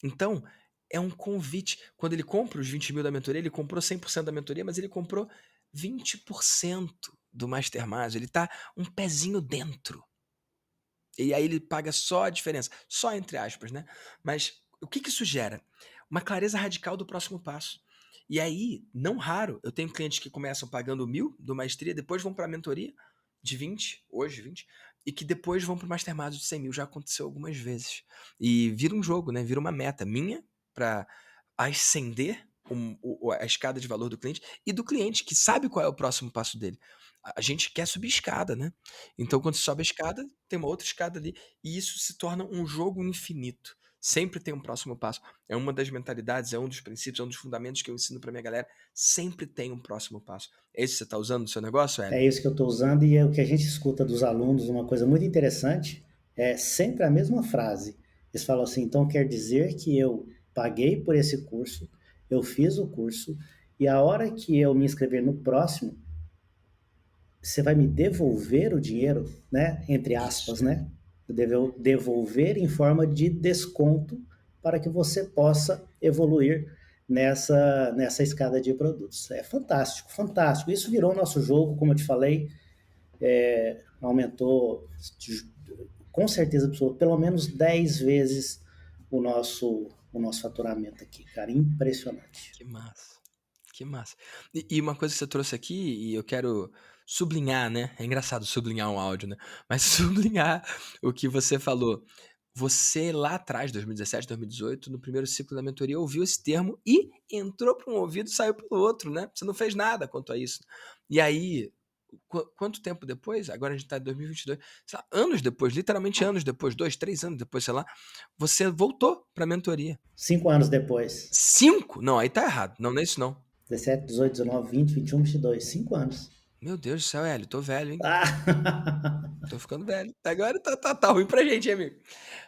Então, é um convite. Quando ele compra os 20 mil da mentoria, ele comprou 100% da mentoria, mas ele comprou 20% do Mastermind. Ele tá um pezinho dentro. E aí ele paga só a diferença. Só entre aspas, né? Mas o que isso gera? Uma clareza radical do próximo passo. E aí, não raro, eu tenho clientes que começam pagando 1.000 do maestria, depois vão para a mentoria de 20, hoje 20, e que depois vão para o Mastermind de 100 mil. Já aconteceu algumas vezes. E vira um jogo, né? Vira uma meta minha para ascender a escada de valor do cliente e do cliente que sabe qual é o próximo passo dele. A gente quer subir escada, né? Então, quando você sobe a escada, tem uma outra escada ali, e isso se torna um jogo infinito. Sempre tem um próximo passo. É uma das mentalidades, é um dos princípios, é um dos fundamentos que eu ensino para minha galera. Sempre tem um próximo passo. É isso que você está usando no seu negócio, Hélio? É isso que eu estou usando e é o que a gente escuta dos alunos, uma coisa muito interessante, é sempre a mesma frase. Eles falam assim, então quer dizer que eu paguei por esse curso, eu fiz o curso, e a hora que eu me inscrever no próximo, você vai me devolver o dinheiro, né? Entre Isso. aspas, né? Devolver em forma de desconto para que você possa evoluir nessa escada de produtos. É fantástico, fantástico. Isso virou nosso jogo, como eu te falei, aumentou com certeza pelo menos 10 vezes o nosso faturamento aqui, cara. Impressionante. Que massa. Que massa. E uma coisa que você trouxe aqui, e eu quero sublinhar, né? É engraçado sublinhar um áudio, né? Mas sublinhar o que você falou. Você lá atrás, 2017, 2018, no primeiro ciclo da mentoria, ouviu esse termo e entrou para um ouvido e saiu pelo outro, né? Você não fez nada quanto a isso. E aí, quanto tempo depois? Agora a gente está em 2022, sei lá, anos depois, literalmente anos depois, 2, 3 anos depois, sei lá, você voltou para a mentoria. 5 anos depois. 5? Não, aí tá errado. Não, não é isso não. 17, 18, 19, 20, 21, 22. 5 anos. Meu Deus do céu, Hélio, tô velho, hein? Ah! Tô ficando velho. Agora tá ruim pra gente, hein, amigo?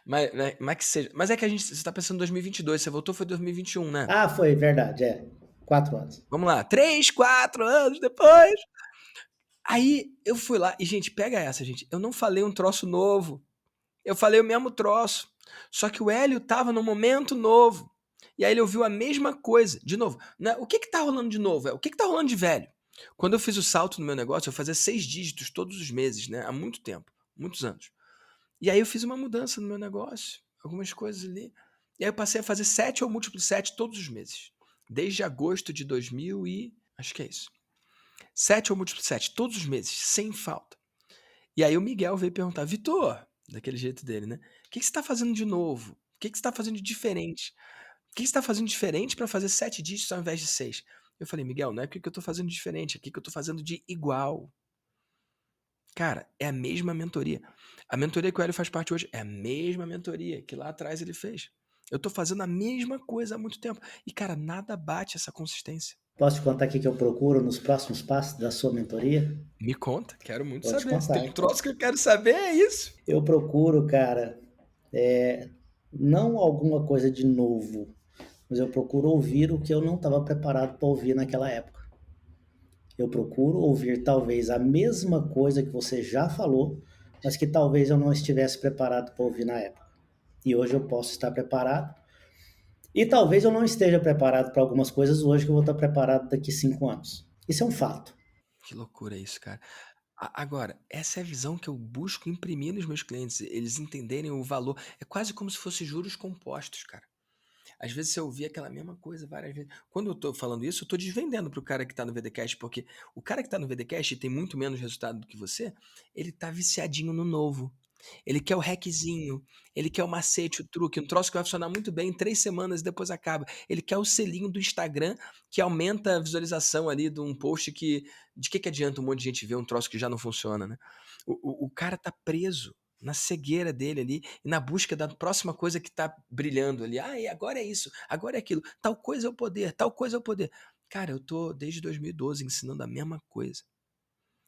Mas que seja. Mas é que você tá pensando em 2022, você voltou foi 2021, né? Ah, foi, verdade, 4 anos. Vamos lá, 3, 4 anos depois. Aí eu fui lá e, gente, pega essa, gente. Eu não falei um troço novo. Eu falei o mesmo troço. Só que o Hélio tava num momento novo. E aí ele ouviu a mesma coisa. De novo, né? O que tá rolando de novo? O que tá rolando de velho? Quando eu fiz o salto no meu negócio, eu fazia 6 dígitos todos os meses, né? Há muito tempo, muitos anos. E aí eu fiz uma mudança no meu negócio, algumas coisas ali. E aí eu passei a fazer 7 ou múltiplo de 7 todos os meses. Desde agosto de 2000 e... acho que é isso. 7 ou múltiplo de 7, todos os meses, sem falta. E aí o Miguel veio perguntar, Vitor, daquele jeito dele, né? O que você está fazendo de novo? O que você está fazendo de diferente? O que você está fazendo de diferente para fazer 7 dígitos ao invés de 6? Eu falei, Miguel, não é o que eu estou fazendo de diferente, é o que eu estou fazendo de igual. Cara, é a mesma mentoria. A mentoria que o Hélio faz parte hoje é a mesma mentoria que lá atrás ele fez. Eu tô fazendo a mesma coisa há muito tempo. E, cara, nada bate essa consistência. Posso te contar o que eu procuro nos próximos passos da sua mentoria? Me conta, quero muito Vou te saber. Se tem contar. um troço que eu quero saber, é isso. Eu procuro, cara, não alguma coisa de novo, mas eu procuro ouvir o que eu não estava preparado para ouvir naquela época. Eu procuro ouvir talvez a mesma coisa que você já falou, mas que talvez eu não estivesse preparado para ouvir na época. E hoje eu posso estar preparado. E talvez eu não esteja preparado para algumas coisas hoje que eu vou estar preparado daqui 5 anos. Isso é um fato. Que loucura isso, cara. Agora, essa é a visão que eu busco imprimir nos meus clientes. Eles entenderem o valor. É quase como se fosse juros compostos, cara. Às vezes você ouvir aquela mesma coisa várias vezes. Quando eu tô falando isso, eu tô desvendando pro cara que tá no VDcast, porque o cara que tá no VDcast e tem muito menos resultado do que você, ele tá viciadinho no novo. Ele quer o hackzinho, ele quer o macete, o truque, um troço que vai funcionar muito bem em 3 semanas e depois acaba. Ele quer o selinho do Instagram que aumenta a visualização ali de um post que... De que adianta um monte de gente ver um troço que já não funciona, né? O cara tá preso na cegueira dele ali e na busca da próxima coisa que tá brilhando ali. Ah, e agora é isso, agora é aquilo. Tal coisa é o poder, tal coisa é o poder. Cara, eu tô desde 2012 ensinando a mesma coisa.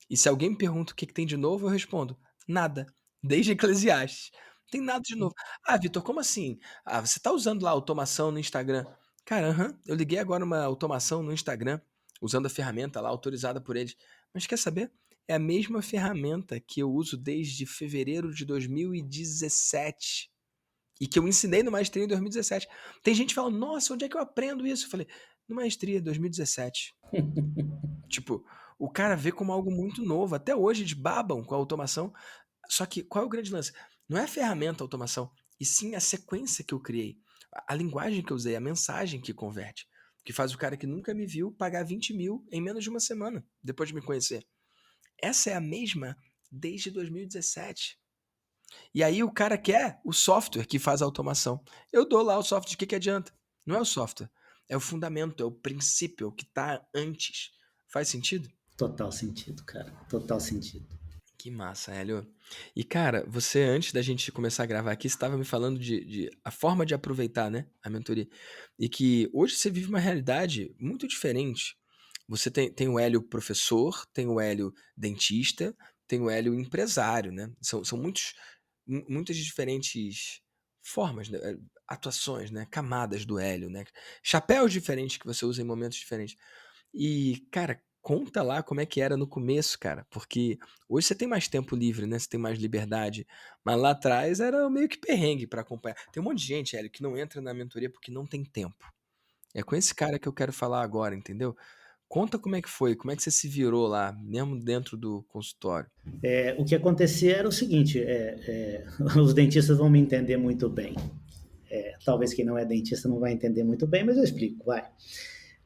E se alguém me pergunta o que que tem de novo, eu respondo: nada. Desde Eclesiastes. Não tem nada de novo. Ah, Vitor, como assim? Ah, você tá usando lá automação no Instagram? Cara, aham, eu liguei agora uma automação no Instagram, usando a ferramenta lá autorizada por eles. Mas quer saber? É a mesma ferramenta que eu uso desde fevereiro de 2017 e que eu ensinei no Maestria em 2017. Tem gente que fala: nossa, onde é que eu aprendo isso? Eu falei: no Maestria, 2017. Tipo, o cara vê como algo muito novo. Até hoje eles babam com a automação. Só que qual é o grande lance? Não é a ferramenta a automação, e sim a sequência que eu criei. A linguagem que eu usei, a mensagem que converte. Que faz o cara que nunca me viu pagar 20 mil em menos de uma semana, depois de me conhecer. Essa é a mesma desde 2017. E aí o cara quer o software que faz a automação. Eu dou lá o software, de que adianta? Não é o software, é o fundamento, é o princípio, é o que está antes. Faz sentido? Total sentido, cara. Total sentido. Que massa, Hélio. E cara, você antes da gente começar a gravar aqui, você estava me falando de a forma de aproveitar, né, a mentoria. E que hoje você vive uma realidade muito diferente. Você tem o Hélio professor, tem o Hélio dentista, tem o Hélio empresário, né? São muitas diferentes formas, né, atuações, né, camadas do Hélio, né? Chapéus diferentes que você usa em momentos diferentes. E, cara, conta lá como é que era no começo, cara, porque hoje você tem mais tempo livre, né? Você tem mais liberdade, mas lá atrás era meio que perrengue pra acompanhar. Tem um monte de gente, Hélio, que não entra na mentoria porque não tem tempo. É com esse cara que eu quero falar agora, entendeu? Conta como é que foi, como é que você se virou lá, mesmo dentro do consultório. O que acontecia era o seguinte: os dentistas vão me entender muito bem. Talvez quem não é dentista não vai entender muito bem, mas eu explico, vai.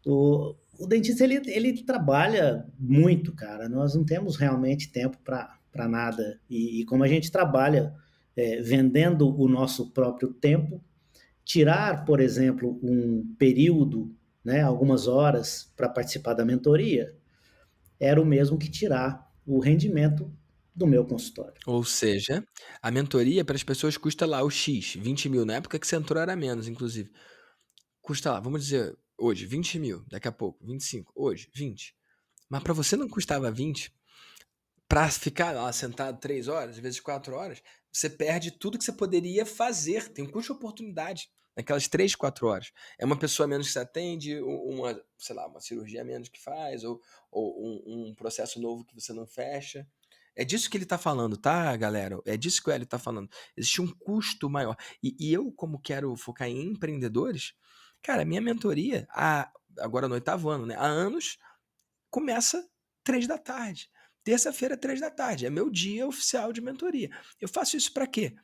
O dentista, ele trabalha muito, cara. Nós não temos realmente tempo para nada. E como a gente trabalha vendendo o nosso próprio tempo, tirar, por exemplo, um período, né, algumas horas para participar da mentoria, era o mesmo que tirar o rendimento do meu consultório. Ou seja, a mentoria para as pessoas custa lá o X, 20 mil. Na época que você entrou era menos, inclusive. Custa lá, vamos dizer, hoje, 20 mil. Daqui a pouco, 25. Hoje, 20. Mas para você não custava 20, para ficar lá sentado 3 horas, às vezes 4 horas, você perde tudo que você poderia fazer. Tem um custo de oportunidade naquelas 3, 4 horas. É uma pessoa a menos que você atende, uma, sei lá, uma cirurgia a menos que faz, ou um processo novo que você não fecha. É disso que ele tá falando, tá, galera? É disso que o Hélio tá falando. Existe um custo maior. E eu, como quero focar em empreendedores, cara, minha mentoria, agora no 8º ano, né? Há anos, começa 3 da tarde. Terça-feira, 3 da tarde. É meu dia oficial de mentoria. Eu faço isso para quê?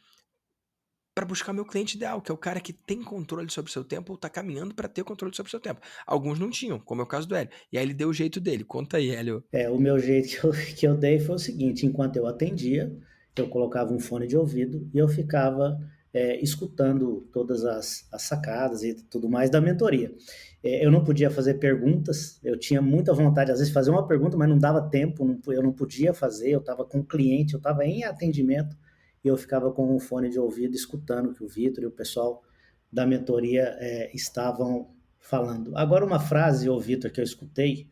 Para buscar meu cliente ideal, que é o cara que tem controle sobre o seu tempo ou está caminhando para ter controle sobre o seu tempo. Alguns não tinham, como é o caso do Hélio. E aí ele deu o jeito dele. Conta aí, Hélio. O meu jeito que eu dei foi o seguinte: enquanto eu atendia, eu colocava um fone de ouvido e eu ficava escutando todas as sacadas e tudo mais da mentoria. Eu não podia fazer perguntas, eu tinha muita vontade, às vezes, de fazer uma pergunta, mas não dava tempo, eu não podia fazer, eu estava com o cliente, eu estava em atendimento e eu ficava com o fone de ouvido escutando o que o Vitor e o pessoal da mentoria estavam falando. Agora, uma frase, ô Vitor, que eu escutei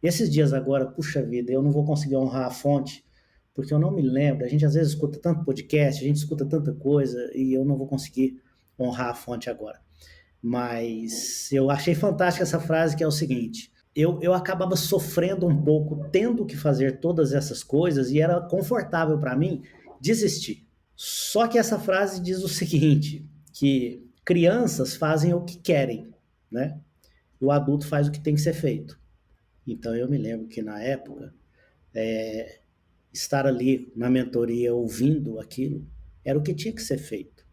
esses dias agora, puxa vida, eu não vou conseguir honrar a fonte, porque eu não me lembro. A gente às vezes escuta tanto podcast, a gente escuta tanta coisa, e eu não vou conseguir honrar a fonte agora. Mas eu achei fantástica essa frase, que é o seguinte: eu acabava sofrendo um pouco, tendo que fazer todas essas coisas, e era confortável para mim desistir. Só que essa frase diz o seguinte, que crianças fazem o que querem, né? O adulto faz o que tem que ser feito. Então eu me lembro que na época, estar ali na mentoria ouvindo aquilo era o que tinha que ser feito.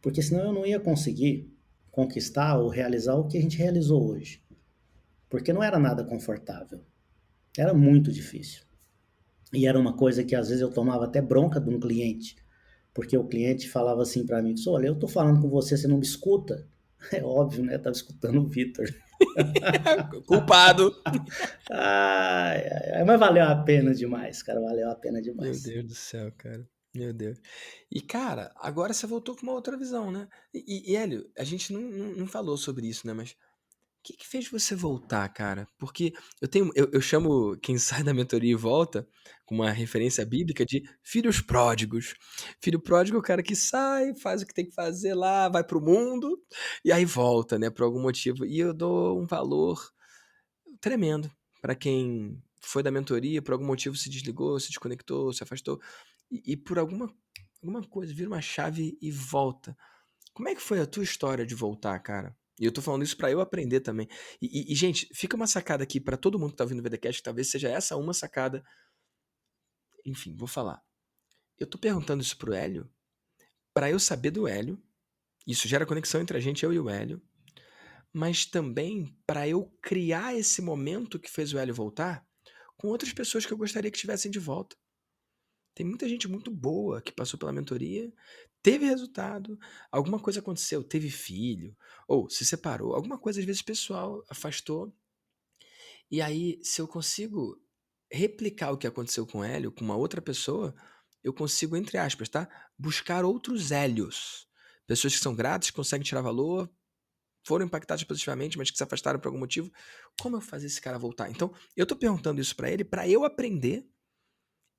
Porque senão eu não ia conseguir conquistar ou realizar o que a gente realizou hoje. Porque não era nada confortável. Era muito difícil. E era uma coisa que às vezes eu tomava até bronca de um cliente. Porque o cliente falava assim para mim: olha, eu tô falando com você, você não me escuta? É óbvio, né? Eu tava escutando o Vitor. Culpado. Ai, ai, ai, mas valeu a pena demais, cara. Valeu a pena Meu demais. Deus do céu, cara. Meu Deus. E, cara, agora você voltou com uma outra visão, né? E, Hélio, a gente não falou sobre isso, né? Mas o que fez você voltar, cara? Porque eu chamo quem sai da mentoria e volta com uma referência bíblica de filhos pródigos. Filho pródigo é o cara que sai, faz o que tem que fazer lá, vai pro mundo e aí volta, né, por algum motivo. E eu dou um valor tremendo para quem foi da mentoria, por algum motivo se desligou, se desconectou, se afastou e por alguma coisa vira uma chave e volta. Como é que foi a tua história de voltar, cara? E eu tô falando isso pra eu aprender também. Gente, fica uma sacada aqui pra todo mundo que tá ouvindo o VDcast, que talvez seja essa uma sacada. Enfim, vou falar. Eu tô perguntando isso pro Hélio pra eu saber do Hélio. Isso gera conexão entre a gente, eu e o Hélio. Mas também pra eu criar esse momento que fez o Hélio voltar com outras pessoas que eu gostaria que estivessem de volta. Tem muita gente muito boa que passou pela mentoria, teve resultado, alguma coisa aconteceu, teve filho, ou se separou, alguma coisa às vezes pessoal, afastou. E aí, se eu consigo replicar o que aconteceu com o Hélio, com uma outra pessoa, eu consigo, entre aspas, tá? Buscar outros Hélios. Pessoas que são gratas, que conseguem tirar valor, foram impactadas positivamente, mas que se afastaram por algum motivo. Como eu fazer esse cara voltar? Então, eu tô perguntando isso pra ele, pra eu aprender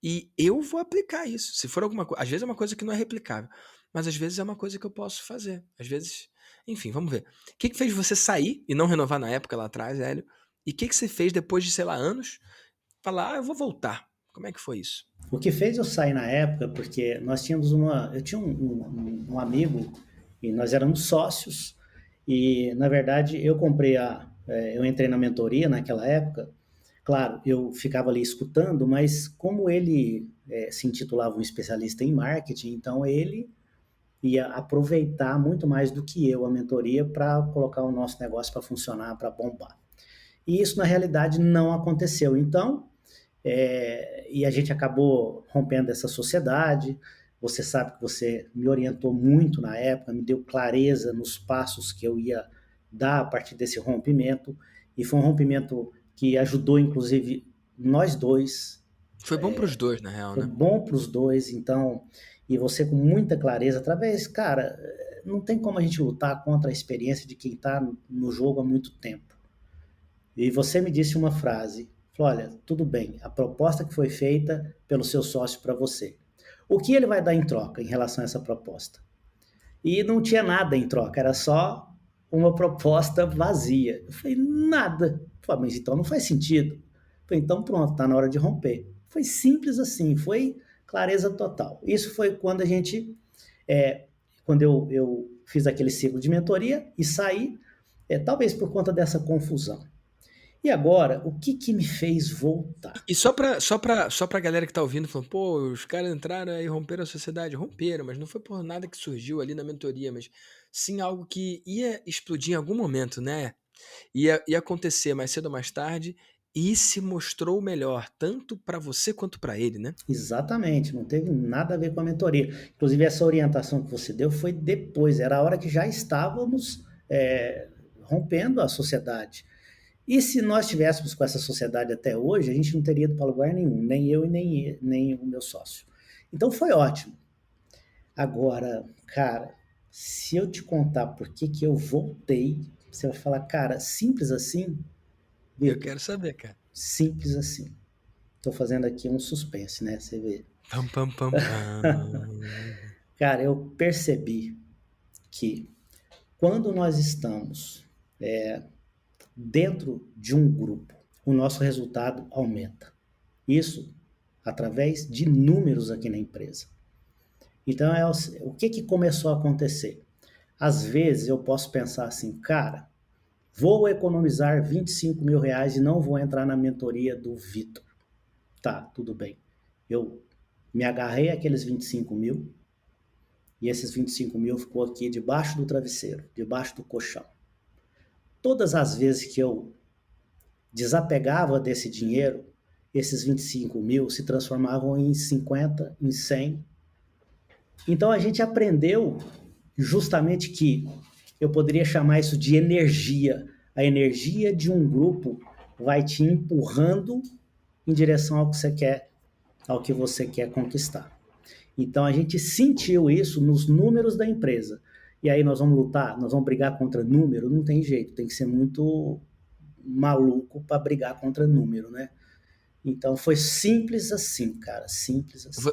e eu vou aplicar isso. Se for alguma coisa. Às vezes é uma coisa que não é replicável. Mas às vezes é uma coisa que eu posso fazer. Às vezes. Enfim, vamos ver. O que fez você sair e não renovar na época lá atrás, Hélio? E o que você fez depois de, sei lá, anos? Falar, eu vou voltar. Como é que foi isso? O que fez eu sair na época, porque nós tínhamos uma. Eu tinha um amigo e nós éramos sócios, e na verdade eu comprei a. Eu entrei na mentoria naquela época. Claro, eu ficava ali escutando, mas como ele se intitulava um especialista em marketing, então ele ia aproveitar muito mais do que eu a mentoria para colocar o nosso negócio para funcionar, para bombar. E isso na realidade não aconteceu. Então, e a gente acabou rompendo essa sociedade. Você sabe que você me orientou muito na época, me deu clareza nos passos que eu ia dar a partir desse rompimento. E foi um rompimento que ajudou, inclusive, nós dois. Foi bom pros dois, na real, Foi né? bom para os dois, então. E você com muita clareza, através, cara, não tem como a gente lutar contra a experiência de quem está no jogo há muito tempo. E você me disse uma frase, falou, olha, tudo bem, a proposta que foi feita pelo seu sócio para você. O que ele vai dar em troca em relação a essa proposta? E não tinha nada em troca, era só uma proposta vazia. Eu falei, nada. Eu falei, mas então não faz sentido. Eu falei, então pronto, está na hora de romper. Foi simples assim, foi clareza total. Isso foi quando a gente, quando eu fiz aquele ciclo de mentoria e saí, talvez por conta dessa confusão. E agora, o que me fez voltar? E só pra galera que tá ouvindo, falando, pô, os caras entraram aí e romperam a sociedade. Romperam, mas não foi por nada que surgiu ali na mentoria, mas sim algo que ia explodir em algum momento, né? Ia acontecer mais cedo ou mais tarde e se mostrou melhor, tanto pra você quanto pra ele, né? Exatamente, não teve nada a ver com a mentoria. Inclusive, essa orientação que você deu foi depois, era a hora que já estávamos rompendo a sociedade. E se nós tivéssemos com essa sociedade até hoje, a gente não teria ido para lugar nenhum, nem eu e nem o meu sócio. Então foi ótimo. Agora, cara, se eu te contar por que eu voltei, você vai falar, cara, simples assim, Eu Vitor, quero saber, cara. simples assim. Estou fazendo aqui um suspense, né? Você vê. Pam, pam, pam, pam. Cara, eu percebi que quando nós estamos dentro de um grupo, o nosso resultado aumenta. Isso através de números aqui na empresa. Então, o que começou a acontecer? Às vezes eu posso pensar assim, cara, vou economizar 25 mil reais e não vou entrar na mentoria do Vitor. Tá, tudo bem. Eu me agarrei àqueles 25 mil e esses 25 mil ficou aqui debaixo do travesseiro, debaixo do colchão. Todas as vezes que eu desapegava desse dinheiro, esses 25 mil se transformavam em 50, em 100. Então a gente aprendeu justamente que eu poderia chamar isso de energia. A energia de um grupo vai te empurrando em direção ao que você quer conquistar. Então a gente sentiu isso nos números da empresa. E aí nós vamos lutar, nós vamos brigar contra número? Não tem jeito, tem que ser muito maluco para brigar contra número, né? Então foi simples assim, cara, simples assim.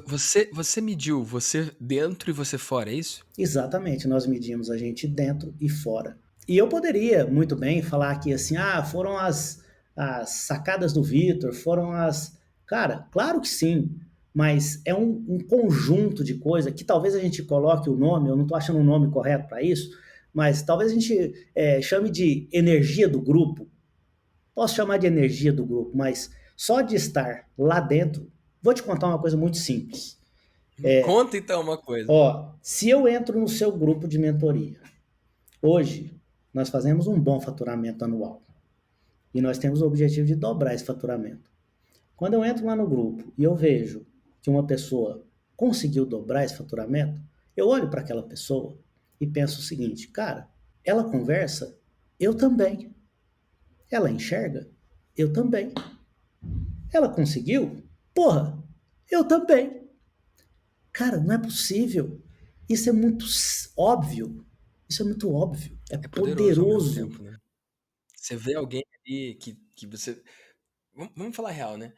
Você mediu você dentro e você fora, é isso? Exatamente, nós medimos a gente dentro e fora. E eu poderia muito bem falar aqui assim, foram as sacadas do Vitor, foram as... Cara, claro que sim, mas é um conjunto de coisas que talvez a gente coloque o nome, eu não estou achando um nome correto para isso, mas talvez a gente chame de energia do grupo. Posso chamar de energia do grupo, mas só de estar lá dentro, vou te contar uma coisa muito simples. Me conta então uma coisa. Ó, se eu entro no seu grupo de mentoria, hoje nós fazemos um bom faturamento anual e nós temos o objetivo de dobrar esse faturamento. Quando eu entro lá no grupo e eu vejo que uma pessoa conseguiu dobrar esse faturamento, eu olho para aquela pessoa e penso o seguinte, cara, ela conversa, eu também. Ela enxerga, eu também. Ela conseguiu? Porra, eu também. Cara, não é possível. Isso é muito óbvio. Isso é muito óbvio. É É poderoso ao mesmo poderoso. tempo, né? Você vê alguém ali que você. Vamos falar real, né?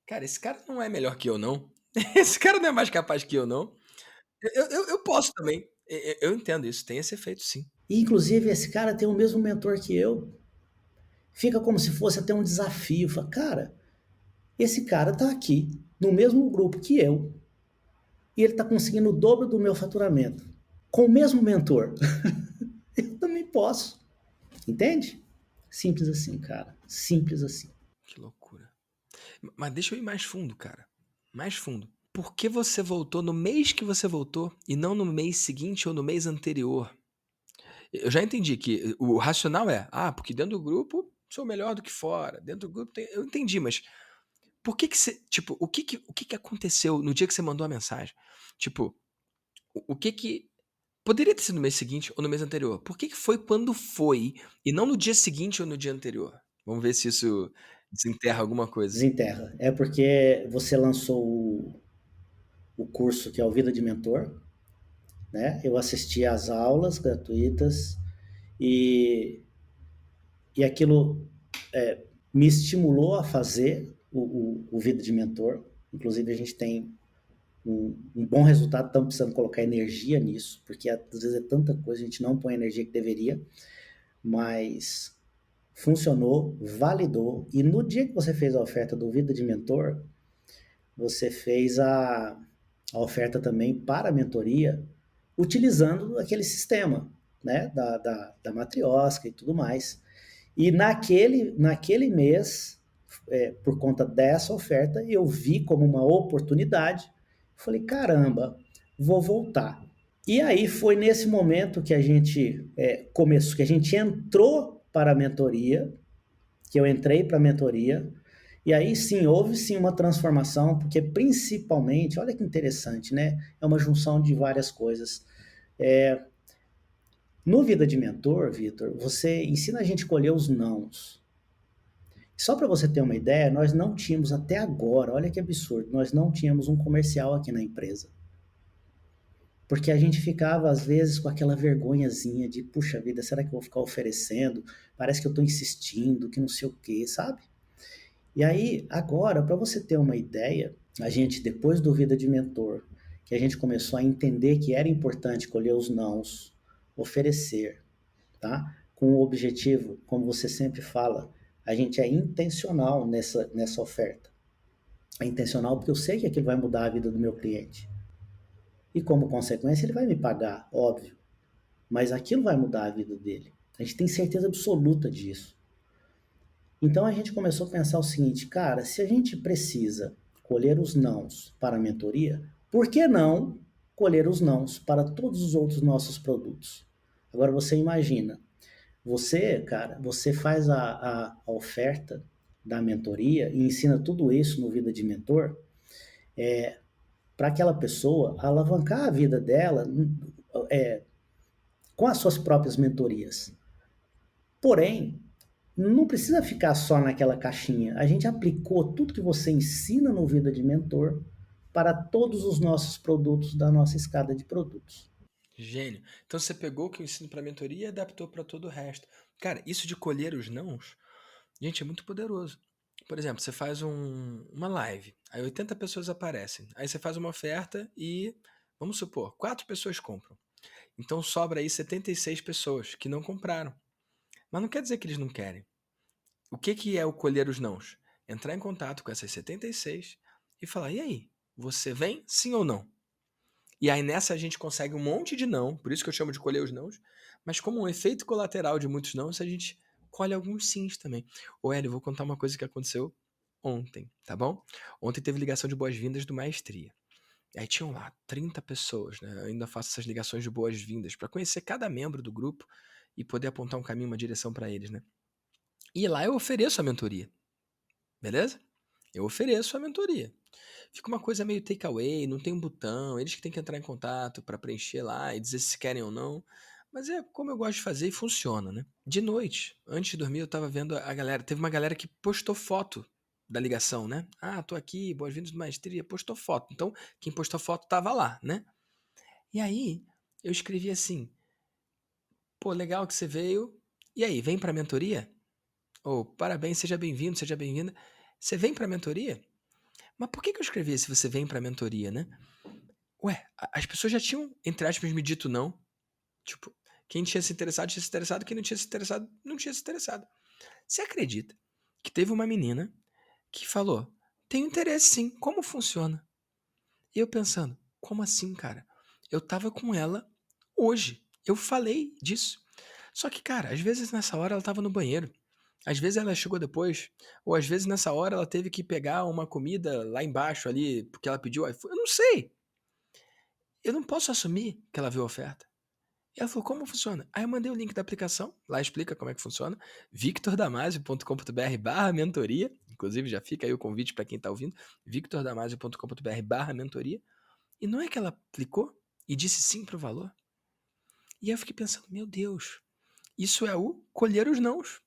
Cara, esse cara não é melhor que eu, não. Esse cara não é mais capaz que eu, não. Eu posso também. Eu entendo isso, tem esse efeito, sim. E, inclusive, esse cara tem o mesmo mentor que eu. Fica como se fosse até um desafio. Fala, cara, esse cara tá aqui, no mesmo grupo que eu, e ele tá conseguindo o dobro do meu faturamento. Com o mesmo mentor. Eu também posso. Entende? Simples assim, cara. Simples assim. Que loucura. Mas deixa eu ir mais fundo, cara. Mais fundo. Por que você voltou no mês que você voltou e não no mês seguinte ou no mês anterior? Eu já entendi que o racional é, porque dentro do grupo sou melhor do que fora. Dentro do grupo tem... Eu entendi, mas por que que você, tipo, o que que aconteceu no dia que você mandou a mensagem? Tipo, o que que poderia ter sido no mês seguinte ou no mês anterior? Por que que foi quando foi e não no dia seguinte ou no dia anterior? Vamos ver se isso desenterra alguma coisa. Desenterra. É porque você lançou o curso que é o Vida de Mentor, né? Eu assisti às aulas gratuitas e, e aquilo me estimulou a fazer o Vida de Mentor. Inclusive, a gente tem um bom resultado, estamos precisando colocar energia nisso, porque às vezes é tanta coisa, a gente não põe a energia que deveria, mas funcionou, validou, e no dia que você fez a oferta do Vida de Mentor, você fez a oferta também para a mentoria, utilizando aquele sistema, né, da matriosca e tudo mais. E naquele mês, por conta dessa oferta, eu vi como uma oportunidade. Falei, caramba, vou voltar. E aí foi nesse momento que a gente começou, que a gente entrou para a mentoria, que eu entrei para a mentoria, e aí sim, houve sim uma transformação, porque principalmente, olha que interessante, né? É uma junção de várias coisas. No Vida de Mentor, Vitor, você ensina a gente a colher os nãos. Só para você ter uma ideia, nós não tínhamos até agora, olha que absurdo, nós não tínhamos um comercial aqui na empresa. Porque a gente ficava, às vezes, com aquela vergonhazinha de, puxa vida, será que eu vou ficar oferecendo? Parece que eu estou insistindo, que não sei o quê, sabe? E aí, agora, para você ter uma ideia, a gente, depois do Vida de Mentor, que a gente começou a entender que era importante colher os nãos, oferecer, tá? Com o objetivo, como você sempre fala, a gente é intencional nessa oferta. É intencional porque eu sei que aquilo vai mudar a vida do meu cliente. E como consequência, ele vai me pagar, óbvio. Mas aquilo vai mudar a vida dele. A gente tem certeza absoluta disso. Então a gente começou a pensar o seguinte, cara, se a gente precisa colher os nãos para a mentoria, por que não colher os nãos para todos os outros nossos produtos? Agora você imagina, você, cara, você faz a oferta da mentoria e ensina tudo isso no Vida de Mentor para aquela pessoa alavancar a vida dela com as suas próprias mentorias. Porém, não precisa ficar só naquela caixinha. A gente aplicou tudo que você ensina no Vida de Mentor para todos os nossos produtos da nossa escada de produtos. Gênio. Então você pegou o que eu ensino para mentoria e adaptou para todo o resto. Cara, isso de colher os nãos, gente, é muito poderoso. Por exemplo, você faz uma live, aí 80 pessoas aparecem. Aí você faz uma oferta e, vamos supor, 4 pessoas compram. Então sobra aí 76 pessoas que não compraram. Mas não quer dizer que eles não querem. O que é o colher os nãos? Entrar em contato com essas 76 e falar: e aí, você vem sim ou não? E aí nessa a gente consegue um monte de não, por isso que eu chamo de colher os nãos, mas como um efeito colateral de muitos nãos, a gente colhe alguns sims também. Ô Hélio, eu vou contar uma coisa que aconteceu ontem, tá bom? Ontem teve ligação de boas-vindas do Maestria. E aí tinham lá 30 pessoas, né? Eu ainda faço essas ligações de boas-vindas para conhecer cada membro do grupo e poder apontar um caminho, uma direção para eles, né? E lá eu ofereço a mentoria, beleza? Eu ofereço a mentoria. Fica uma coisa meio takeaway, não tem um botão, eles que têm que entrar em contato para preencher lá e dizer se querem ou não. Mas é como eu gosto de fazer e funciona, né? De noite, antes de dormir, eu tava vendo a galera. Teve uma galera que postou foto da ligação, né? Ah, tô aqui, boas-vindas do Maestria, postou foto. Então, quem postou foto tava lá, né? E aí, eu escrevi assim: pô, legal que você veio. E aí, vem pra mentoria? Ou, parabéns, seja bem-vindo, seja bem-vinda. Você vem pra mentoria? Mas por que eu escrevi se você vem pra mentoria, né? Ué, as pessoas já tinham, entre aspas, me dito não. Tipo, quem tinha se interessado, quem não tinha se interessado, não tinha se interessado. Você acredita que teve uma menina que falou: tenho interesse sim, como funciona? E eu pensando: como assim, cara? Eu tava com ela hoje, eu falei disso. Só que, cara, às vezes nessa hora ela tava no banheiro. Às vezes ela chegou depois, ou às vezes nessa hora ela teve que pegar uma comida lá embaixo ali, porque ela pediu iFood. Eu não sei. Eu não posso assumir que ela viu a oferta. E ela falou: como funciona? Aí eu mandei o link da aplicação, lá explica como é que funciona, victordamasio.com.br/mentoria, inclusive já fica aí o convite para quem está ouvindo, victordamasio.com.br/mentoria, e não é que ela aplicou e disse sim pro valor? E aí eu fiquei pensando: meu Deus, isso é o colher os nãos.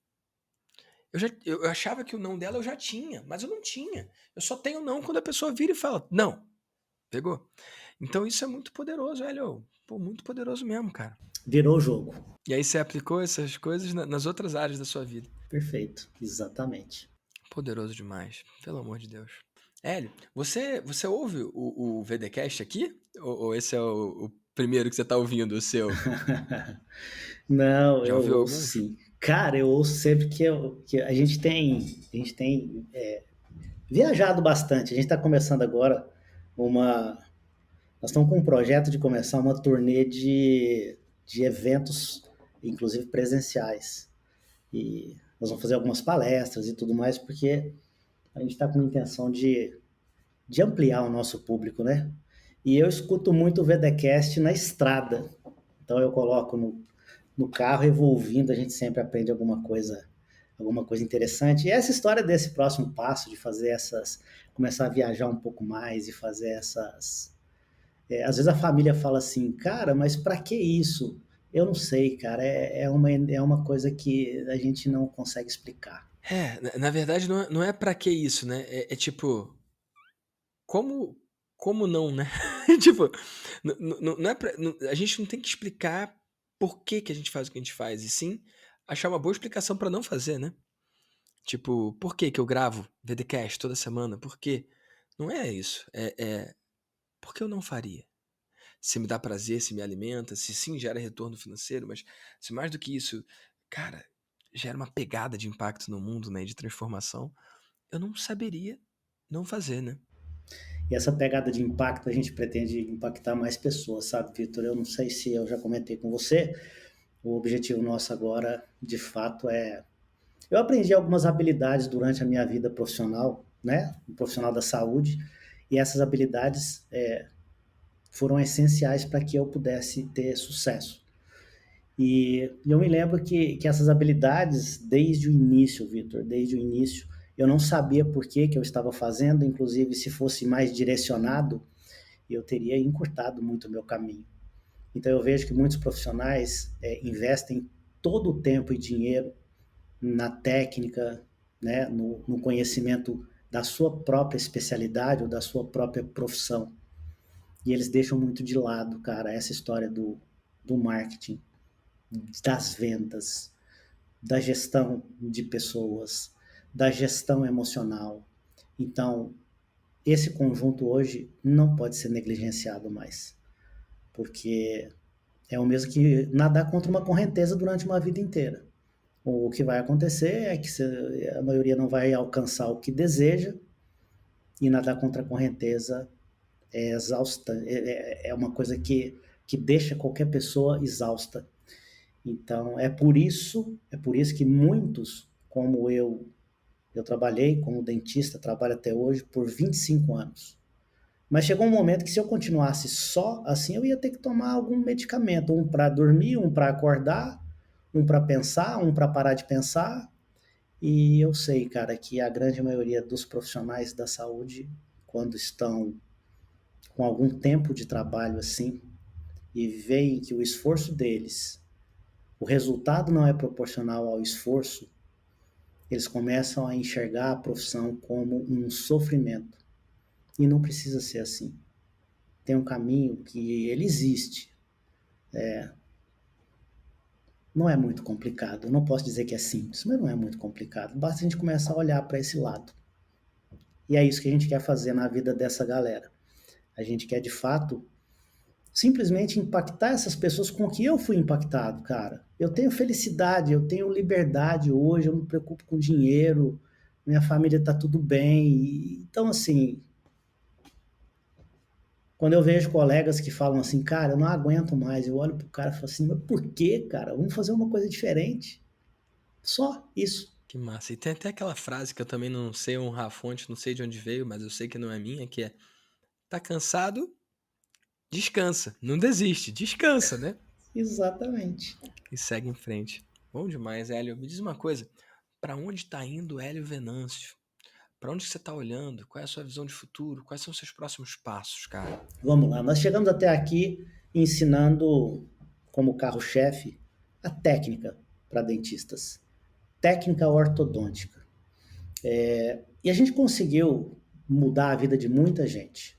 Eu achava que o não dela eu já tinha, mas eu não tinha. Eu só tenho não quando a pessoa vira e fala: não, pegou? Então isso é muito poderoso, velho. Pô, muito poderoso mesmo, cara. Virou o jogo. E aí você aplicou essas coisas nas outras áreas da sua vida. Perfeito, exatamente. Poderoso demais, pelo amor de Deus. Hélio, você ouve o VDcast aqui? Ou esse é o primeiro que você tá ouvindo, o seu? Não, Já eu ouviu ouço alguns? sim. Cara, eu ouço sempre que a gente tem viajado bastante. A gente está começando agora uma. Nós estamos com um projeto de começar uma turnê de eventos, inclusive presenciais. E nós vamos fazer algumas palestras e tudo mais, porque a gente está com a intenção de ampliar o nosso público, né? E eu escuto muito o VDcast na estrada. Então eu coloco no carro e vou ouvindo, a gente sempre aprende alguma coisa interessante. E essa história desse próximo passo, de fazer começar a viajar um pouco mais e fazer essas. Às vezes a família fala assim, cara, mas para que isso? Eu não sei, cara, é uma coisa que a gente não consegue explicar. Na verdade, não é pra que isso, né? É tipo, como, como não, né? Tipo, não é pra, a gente não tem que explicar por que a gente faz o que a gente faz, e sim achar uma boa explicação pra não fazer, né? Tipo, por que eu gravo VDcast toda semana? Por quê? Não é isso. Por que eu não faria? Se me dá prazer, se me alimenta, se sim gera retorno financeiro, mas se mais do que isso, cara, gera uma pegada de impacto no mundo, né, de transformação, eu não saberia não fazer, né? E essa pegada de impacto, a gente pretende impactar mais pessoas, sabe, Vitor? Eu não sei se eu já comentei com você, o objetivo nosso agora, de fato, é. Eu aprendi algumas habilidades durante a minha vida profissional, né? Um profissional da saúde, e essas habilidades foram essenciais para que eu pudesse ter sucesso. E eu me lembro que essas habilidades, desde o início, Vitor, desde o início, eu não sabia por que eu estava fazendo, inclusive se fosse mais direcionado, eu teria encurtado muito o meu caminho. Então eu vejo que muitos profissionais investem todo o tempo e dinheiro na técnica, né, no conhecimento da sua própria especialidade ou da sua própria profissão. E eles deixam muito de lado, cara, essa história do marketing, das vendas, da gestão de pessoas, da gestão emocional. Então, esse conjunto hoje não pode ser negligenciado mais, porque é o mesmo que nadar contra uma correnteza durante uma vida inteira. O que vai acontecer é que a maioria não vai alcançar o que deseja, e nadar contra a correnteza é exausta, é uma coisa que deixa qualquer pessoa exausta. Então, é por isso que muitos, como eu trabalhei como dentista, trabalho até hoje por 25 anos. Mas chegou um momento que se eu continuasse só assim, eu ia ter que tomar algum medicamento, um para dormir, um para acordar, um para pensar, um para parar de pensar. E eu sei, cara, que a grande maioria dos profissionais da saúde, quando estão com algum tempo de trabalho assim, e veem que o esforço deles, o resultado não é proporcional ao esforço, eles começam a enxergar a profissão como um sofrimento. E não precisa ser assim. Tem um caminho que ele existe. Não é muito complicado. Eu não posso dizer que é simples, mas não é muito complicado. Basta a gente começar a olhar para esse lado. E é isso que a gente quer fazer na vida dessa galera. A gente quer, de fato, simplesmente impactar essas pessoas com o que eu fui impactado, cara. Eu tenho felicidade, eu tenho liberdade hoje, eu não me preocupo com dinheiro, minha família tá tudo bem. Então, assim, quando eu vejo colegas que falam assim, cara, eu não aguento mais, eu olho pro cara e falo assim, mas por quê, cara? Vamos fazer uma coisa diferente. Só isso. Que massa. E tem até aquela frase que eu também não sei honrar a fonte, não sei de onde veio, mas eu sei que não é minha, que é: tá cansado? Descansa. Não desiste, descansa, né? Exatamente. E segue em frente. Bom demais, Hélio. Me diz uma coisa, pra onde tá indo o Hélio Venâncio? Pra onde você tá olhando? Qual é a sua visão de futuro? Quais são os seus próximos passos, cara? Vamos lá. Nós chegamos até aqui ensinando como carro-chefe a técnica para dentistas. Técnica ortodôntica. E a gente conseguiu mudar a vida de muita gente.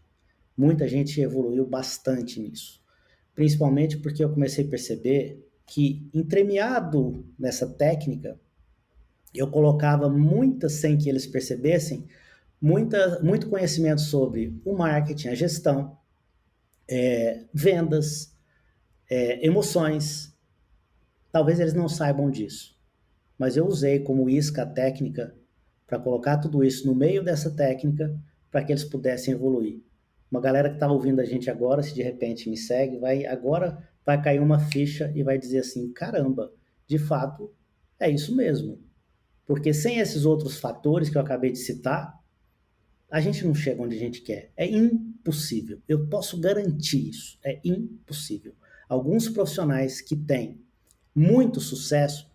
Muita gente evoluiu bastante nisso. Principalmente porque eu comecei a perceber que, entremeado nessa técnica, eu colocava muitas, sem que eles percebessem, muito conhecimento sobre o marketing, a gestão, vendas, emoções. Talvez eles não saibam disso, mas eu usei como isca a técnica para colocar tudo isso no meio dessa técnica para que eles pudessem evoluir. Uma galera que está ouvindo a gente agora, se de repente me segue, vai cair uma ficha e vai dizer assim, caramba, de fato é isso mesmo. Porque sem esses outros fatores que eu acabei de citar, a gente não chega onde a gente quer. É impossível. Eu posso garantir isso. É impossível. Alguns profissionais que têm muito sucesso,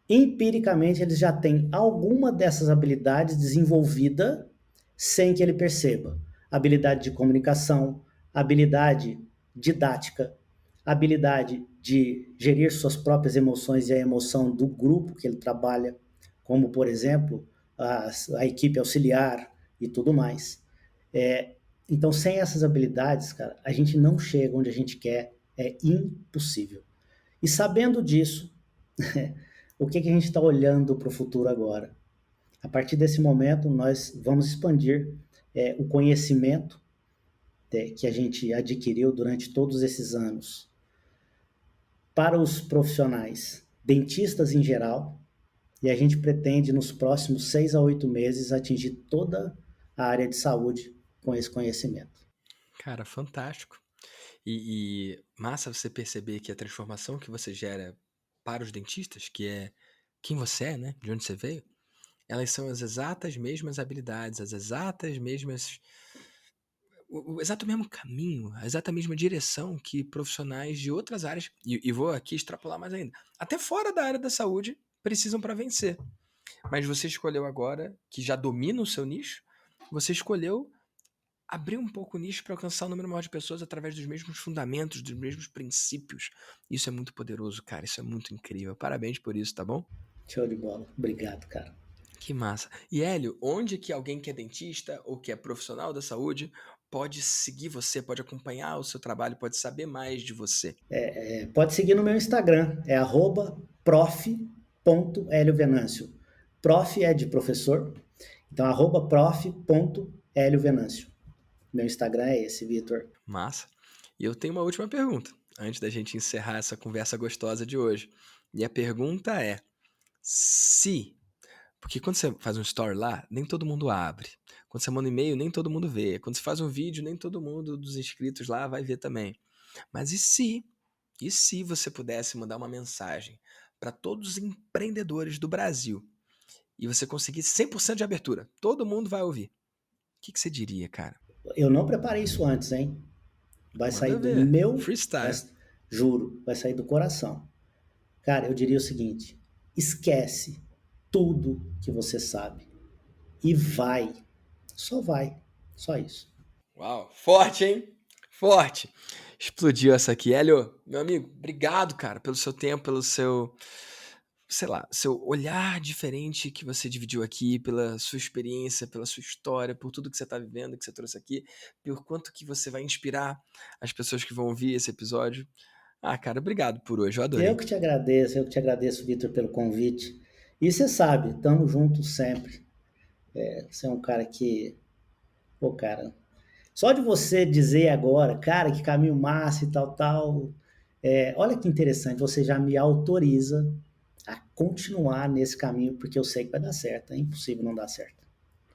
empiricamente eles já têm alguma dessas habilidades desenvolvida sem que ele perceba. Habilidade de comunicação, habilidade didática, habilidade de gerir suas próprias emoções e a emoção do grupo que ele trabalha, como, por exemplo, a equipe auxiliar e tudo mais. Então, sem essas habilidades, cara, a gente não chega onde a gente quer, é impossível. E sabendo disso, o que a gente está olhando para o futuro agora? A partir desse momento, nós vamos expandir o conhecimento que a gente adquiriu durante todos esses anos para os profissionais, dentistas em geral, e a gente pretende, nos próximos 6 a 8 meses, atingir toda a área de saúde com esse conhecimento. Cara, fantástico. E massa você perceber que a transformação que você gera para os dentistas, que é quem você é, né? De onde você veio, elas são as exatas mesmas habilidades, as exatas mesmas. O exato mesmo caminho, a exata mesma direção que profissionais de outras áreas, e vou aqui extrapolar mais ainda, até fora da área da saúde, precisam para vencer. Mas você escolheu agora, que já domina o seu nicho, você escolheu abrir um pouco o nicho para alcançar um número maior de pessoas através dos mesmos fundamentos, dos mesmos princípios. Isso é muito poderoso, cara. Isso é muito incrível. Parabéns por isso, tá bom? Show de bola. Obrigado, cara. Que massa. E Hélio, onde que alguém que é dentista ou que é profissional da saúde pode seguir você, pode acompanhar o seu trabalho, pode saber mais de você? Pode seguir no meu Instagram, é @prof.heliovenâncio. Prof é de professor, então @prof.heliovenâncio. Meu Instagram é esse, Vitor. Massa. E eu tenho uma última pergunta, antes da gente encerrar essa conversa gostosa de hoje. E a pergunta é: se. Porque quando você faz um story lá, nem todo mundo abre. Quando você manda um e-mail, nem todo mundo vê. Quando você faz um vídeo, nem todo mundo dos inscritos lá vai ver também. Mas e se? E se você pudesse mandar uma mensagem para todos os empreendedores do Brasil e você conseguisse 100% de abertura? Todo mundo vai ouvir. O que você diria, cara? Eu não preparei isso antes, hein? Vai sair Manda do ver. meu, vai, Freestyle. juro, vai sair do coração. Cara, eu diria o seguinte: esquece tudo que você sabe e vai. Só vai. Só isso. Uau, forte, hein? Forte. Explodiu essa aqui. Hélio, meu amigo, obrigado, cara, pelo seu tempo, pelo seu, sei lá, seu olhar diferente que você dividiu aqui, pela sua experiência, pela sua história, por tudo que você está vivendo, que você trouxe aqui, por quanto que você vai inspirar as pessoas que vão ouvir esse episódio. Ah, cara, obrigado por hoje, eu adorei. Eu que te agradeço, Vitor, pelo convite. E você sabe, tamo junto sempre. Você é um cara que, pô, cara, só de você dizer agora, cara, que caminho massa e tal, tal, olha que interessante, você já me autoriza a continuar nesse caminho, porque eu sei que vai dar certo, é impossível não dar certo.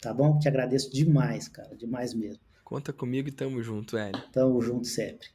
Tá bom? Te agradeço demais, cara, demais mesmo. Conta comigo e tamo junto, Hélio. Tamo junto sempre.